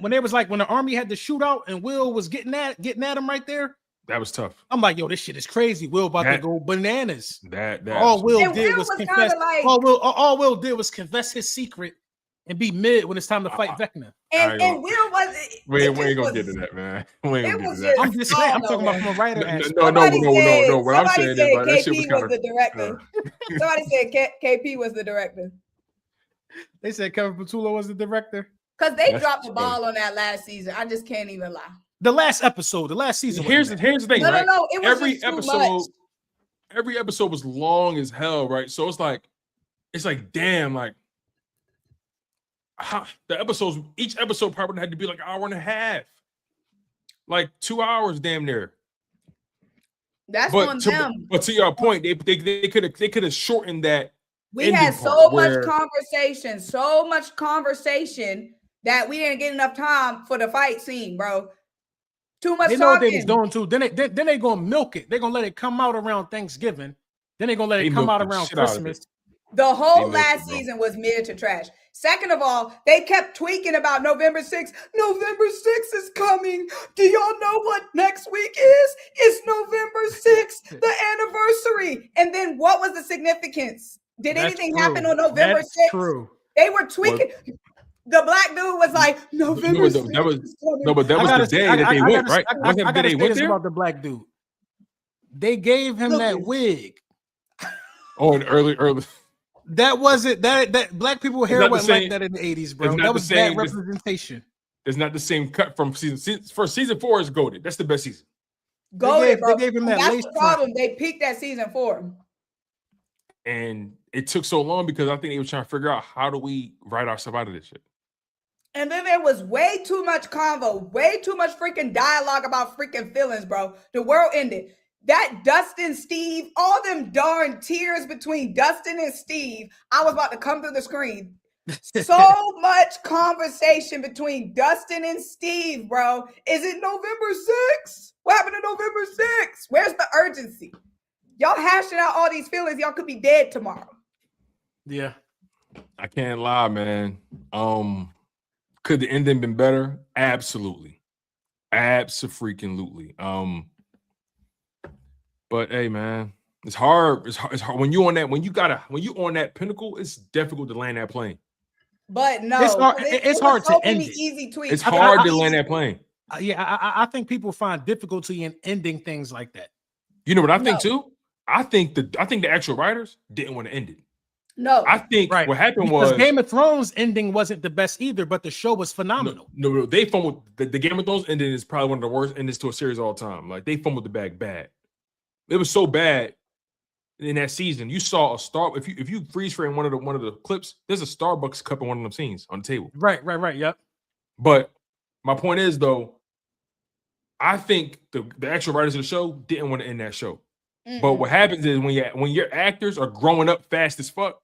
when they was like when the army had the shootout and Will was getting at him right there. That was tough. I'm like, yo, this shit is crazy. Will about to go bananas. All Will did was confess. All Will did was confess his secret and be mid when it's time to fight Vecna. And Will wasn't. We ain't gonna get to that, man. We ain't gonna get to that. I'm just saying. I'm talking about from a writer. No. What I'm saying is, that shit was kind of the director. Somebody said KP was the director. They said Kevin Petullo was the director. Because they dropped the ball on that last season. I just can't even lie. The last season. Here's the thing, right? No. It was every episode was long as hell, right? So it's like damn, like each episode probably had to be like an hour and a half, like 2 hours, damn near. That's on them. But to your point, they could have shortened that. We had so much conversation that we didn't get enough time for the fight scene, bro. Too much. They know what they was doing too. Then they gonna milk it. They're gonna let it come out around Thanksgiving. Then they're gonna let it come out around Christmas. The whole last season was mid to trash. Second of all, they kept tweaking about November 6th. November 6th is coming. Do y'all know what next week is? It's November 6th, the anniversary. And then what was the significance? Did anything happen on November 6th? True. They were tweaking. The black dude was like, November 6th. But that was the day that they went, right? I gotta say this about the black dude. They gave him that wig. Oh, and early. That wasn't that black people hair wasn't like that in the 80s, bro. That was bad representation. It's not the same cut from season 4 is goated. That's the best season. Goated, bro. They gave him that That's the problem. They peaked at season 4. And it took so long because I think they were trying to figure out how do we write ourselves out of this shit. And then there was way too much convo, way too much freaking dialogue about freaking feelings, bro. The world ended. that Dustin, Steve, all them darn tears between Dustin and Steve, I was about to come through the screen. So much conversation between Dustin and Steve, bro. Is it November 6th? What happened to November 6th? Where's the urgency? Y'all hashing out all these feelings. Y'all could be dead tomorrow. Yeah. I can't lie, man. Could the ending been better? Absolutely. Abso-freaking-lutely. But hey, man, it's hard. It's hard when you on that pinnacle, it's difficult to land that plane. But no, it's hard to end it. Easy tweets. It's hard to land that plane. I think people find difficulty in ending things like that. You know what I think too? I think the actual writers didn't want to end it. No, I think what happened was Game of Thrones ending wasn't the best either, but the show was phenomenal. No, they fumbled the Game of Thrones ending is probably one of the worst endings to a series all time. Like they fumbled the bag bad. It was so bad in that season. You saw a star. If you freeze frame one of the clips, there's a Starbucks cup in one of them scenes on the table. Right. Yep. But my point is though, I think the actual writers of the show didn't want to end that show. Mm-hmm. But what happens is when your actors are growing up fast as fuck,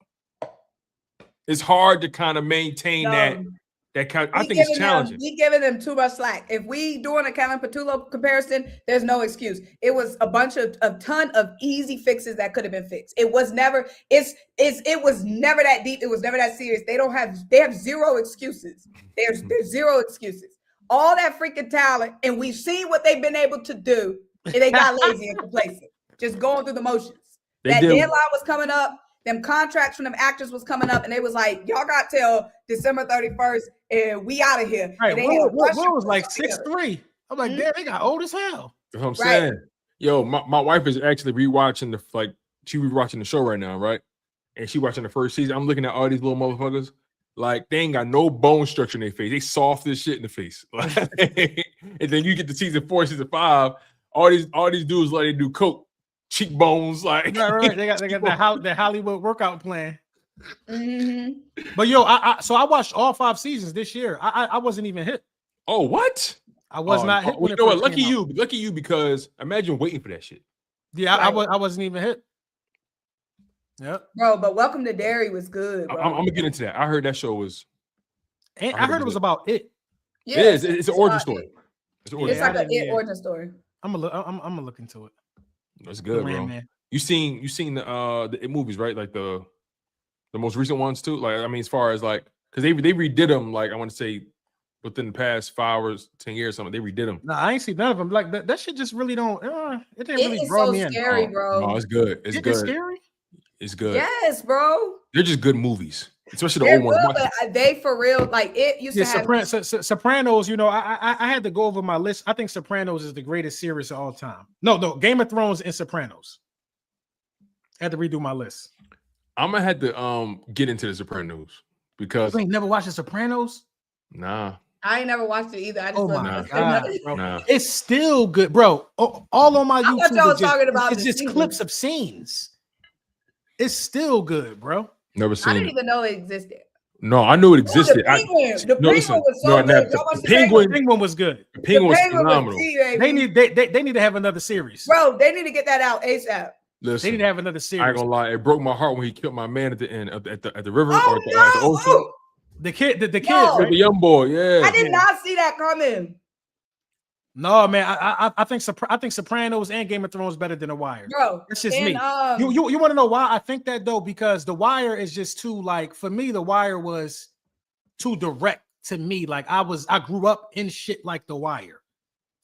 it's hard to kind of maintain that kind. I think it's challenging. We giving them too much slack. If we doing a Kevin Petullo comparison, there's no excuse. It was a bunch of a ton of easy fixes that could have been fixed. It was never. It was never that deep. It was never that serious. They have zero excuses. There's zero excuses. All that freaking talent, and we've seen what they've been able to do, and they got lazy and complacent, just going through the motions. That deadline was coming up. Them contracts from them actors was coming up, and they was like, y'all got till December 31st, and we out of here. Right, what was like 6'3". I'm like, damn, they got old as hell. That's what I'm saying. Yo, my wife is actually rewatching she rewatching the show right now, right? And she watching the first season. I'm looking at all these little motherfuckers. Like, they ain't got no bone structure in their face. They soft as shit in the face. And then you get to season 4, season 5, all these dudes like they do coke. Cheekbones, like right. They got the Hollywood workout plan. Mm-hmm. But yo, so I watched all 5 seasons this year. I wasn't even hit. Oh, what? I was not hit. You know what? Lucky you, because imagine waiting for that shit. Yeah, I wasn't even hit. Yep, bro. But Welcome to Derry was good. Bro. I'm gonna get into that. I heard that show was. And I heard it was about it. Yeah, it is. It's an origin story. It's like an origin story. I'm gonna look into it. That's good, bro. Man. You seen the movies, right? Like the most recent ones too. Like, I mean, as far as like, because they redid them. Like, I want to say within the past 5 or 10 years, something they redid them. No, I ain't seen none of them. Like that shit just really don't. It didn't really draw me in. It's scary, bro. No, it's good. It's good. It's scary. It's good. Yes, bro. They're just good movies, especially the old ones. But they for real, like it used to have. Sopranos. You know, I had to go over my list. I think Sopranos is the greatest series of all time. No, Game of Thrones and Sopranos. I had to redo my list. I'm gonna have to get into the Sopranos because you ain't never watched the Sopranos. Nah, I ain't never watched it either. I just God, it's still good, bro. All on my YouTube. What y'all was talking about? It's just clips of scenes. It's still good, bro. Never seen. I didn't even know it existed. No, I knew it existed. The Penguin was so good. The Penguin was good. The Penguin was phenomenal. They need to have another series, bro. They need to get that out ASAP. Listen, they need to have another series. I ain't gonna lie, it broke my heart when he killed my man at the end at the river or at the ocean. The kid, right? The young boy. Yeah, I did not see that coming. No, man, I think Sopranos and Game of Thrones better than The Wire. Bro, that's just me. You want to know why I think that though? Because The Wire is just too, like, for me, The Wire was too direct to me. Like, I grew up in shit like The Wire.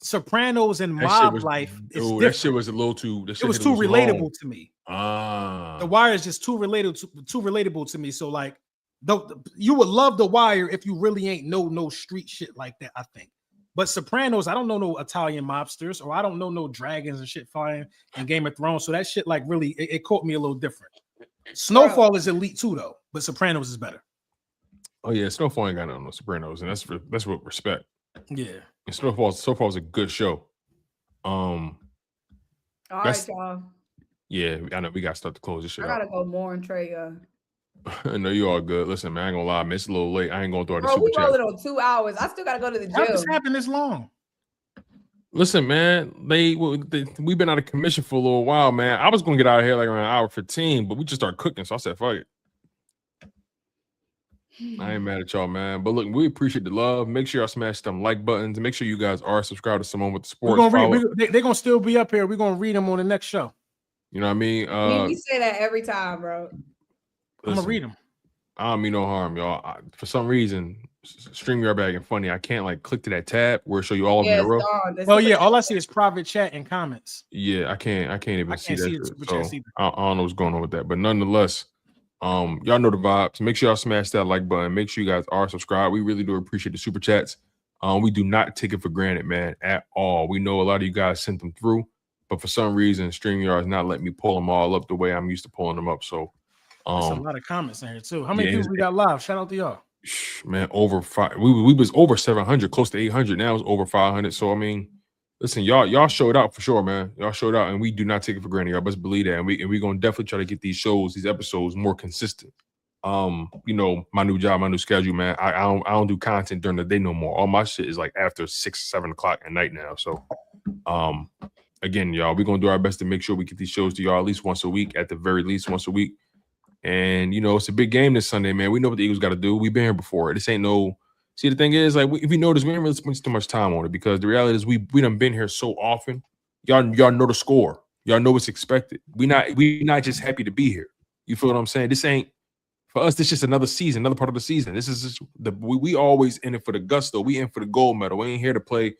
Sopranos and mob life is different. That shit was a little too. It was too relatable to me. The Wire is just too relatable to me. So like, you would love The Wire if you really ain't no street shit like that, I think. But Sopranos, I don't know no Italian mobsters, or I don't know no dragons and shit flying in Game of Thrones. So that shit like really it caught me a little different. Snowfall is elite too though, but Sopranos is better. Oh yeah, Snowfall ain't got no Sopranos, and that's what respect. Yeah, and Snowfall's a good show. All right, y'all. Yeah, I know we gotta start to close this shit. I gotta go more and Trey. I know you all good. Listen, man, I ain't gonna lie, man, it's a little late. I ain't gonna throw the super chat. We rolling on 2 hours. I still gotta go to the gym. How this happened this long? Listen, man, we've been out of commission for a little while, man. I was gonna get out of here like around an hour 15, but we just started cooking, so I said, "Fuck it." I ain't mad at y'all, man. But look, we appreciate the love. Make sure y'all smash them like buttons, and make sure you guys are subscribed to Simone with the Sports. They're gonna still be up here. We're gonna read them on the next show. You know what I mean? We say that every time, bro. I'm gonna read them. I don't mean no harm, y'all. For some reason, StreamYard bag and funny. I can't like click to that tab where it show you all of them in a row. Well, yeah, all I see is private chat and comments. Yeah, I can't even see that. So I don't know what's going on with that, but nonetheless, y'all know the vibes. Make sure y'all smash that like button. Make sure you guys are subscribed. We really do appreciate the super chats. We do not take it for granted, man, at all. We know a lot of you guys sent them through, but for some reason, StreamYard is not letting me pull them all up the way I'm used to pulling them up. So there's a lot of comments in here too. How many people we got live? Shout out to y'all. Man, over 5. We was over 700, close to 800. Now it's over 500. So I mean, listen, y'all showed out for sure, man. Y'all showed out, and we do not take it for granted. Y'all best believe that, and we gonna definitely try to get these episodes more consistent. You know, my new job, my new schedule, man. I don't do content during the day no more. All my shit is like after 6, 7 o'clock at night now. So, again, y'all, we're gonna do our best to make sure we get these shows to y'all at least once a week, at the very least once a week. And you know, it's a big game this Sunday, man. We know what the Eagles got to do. We've been here before. This ain't no. See, the thing is, like, if you notice, we didn't really spend too much time on it because the reality is we done been here so often. Y'all know the score. Y'all know what's expected. We not just happy to be here. You feel what I'm saying? This ain't for us. This is just another season, another part of the season. This is just we always in it for the gusto. We in for the gold medal. We ain't here to play.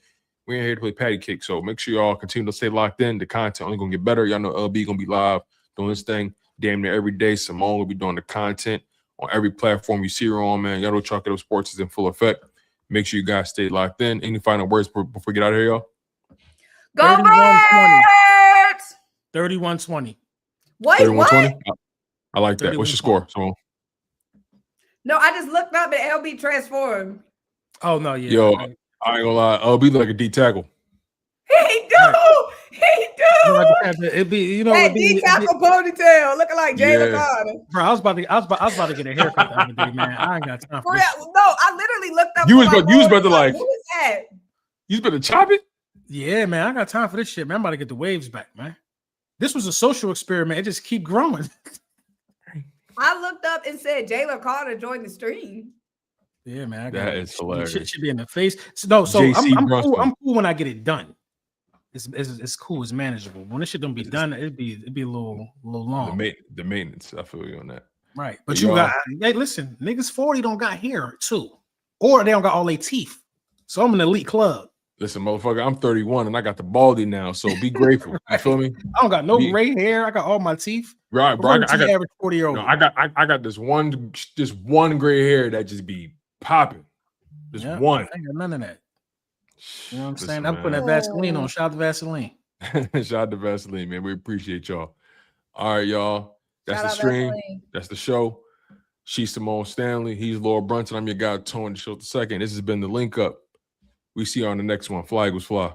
We ain't here to play patty cake. So make sure y'all continue to stay locked in. The content only gonna get better. Y'all know LB gonna be live doing this thing damn near every day. Simone will be doing the content on every platform you see her on, man. Y'all know Chalk It Up Sports is in full effect. Make sure you guys stay locked in. Any final words before we get out of here, y'all? Go 31-20. 31-20. Wait, 31-20? I like that. What's your score, Simone? No, I just looked up and LB transformed. Oh, no, yeah. Yo, I ain't gonna lie. LB like a D tackle. He do. It'd be, you know, that D tackle ponytail looking like Jalen Carter. Bro, I was about to get a haircut the other day, man. I ain't got time for this. No, I literally looked up. You was about to like. What was that? You was about to chop it? Yeah, man. I got time for this shit, man. I'm about to get the waves back, man. This was a social experiment. It just keep growing. I looked up and said Jalen Carter joined the stream. Yeah, man. That is hilarious. Shit should be in the face. So I'm cool when I get it done. It's cool. It's manageable. When this shit don't be done, it'd be a little long. The maintenance. I feel you on that. Right, but you got. Hey, listen, niggas 40 don't got hair too, or they don't got all their teeth. So I'm an elite club. Listen, motherfucker, I'm 31 and I got the baldy now. So be grateful. You feel me? I don't got no gray hair. I got all my teeth. Right, bro. I got average 40-year-old. No, I got this one gray hair that just be popping. One. I ain't got none of that. You know what I'm saying? I'm putting that Vaseline on. Shout out to Vaseline. Shout out to Vaseline, man. We appreciate y'all. All right, y'all. That's the stream. That's the show. She's Simone Stanley. He's Laura Brunson. I'm your guy, Tony the Show the Second. This has been the Link Up. We see you on the next one. Fly Eagles Fly.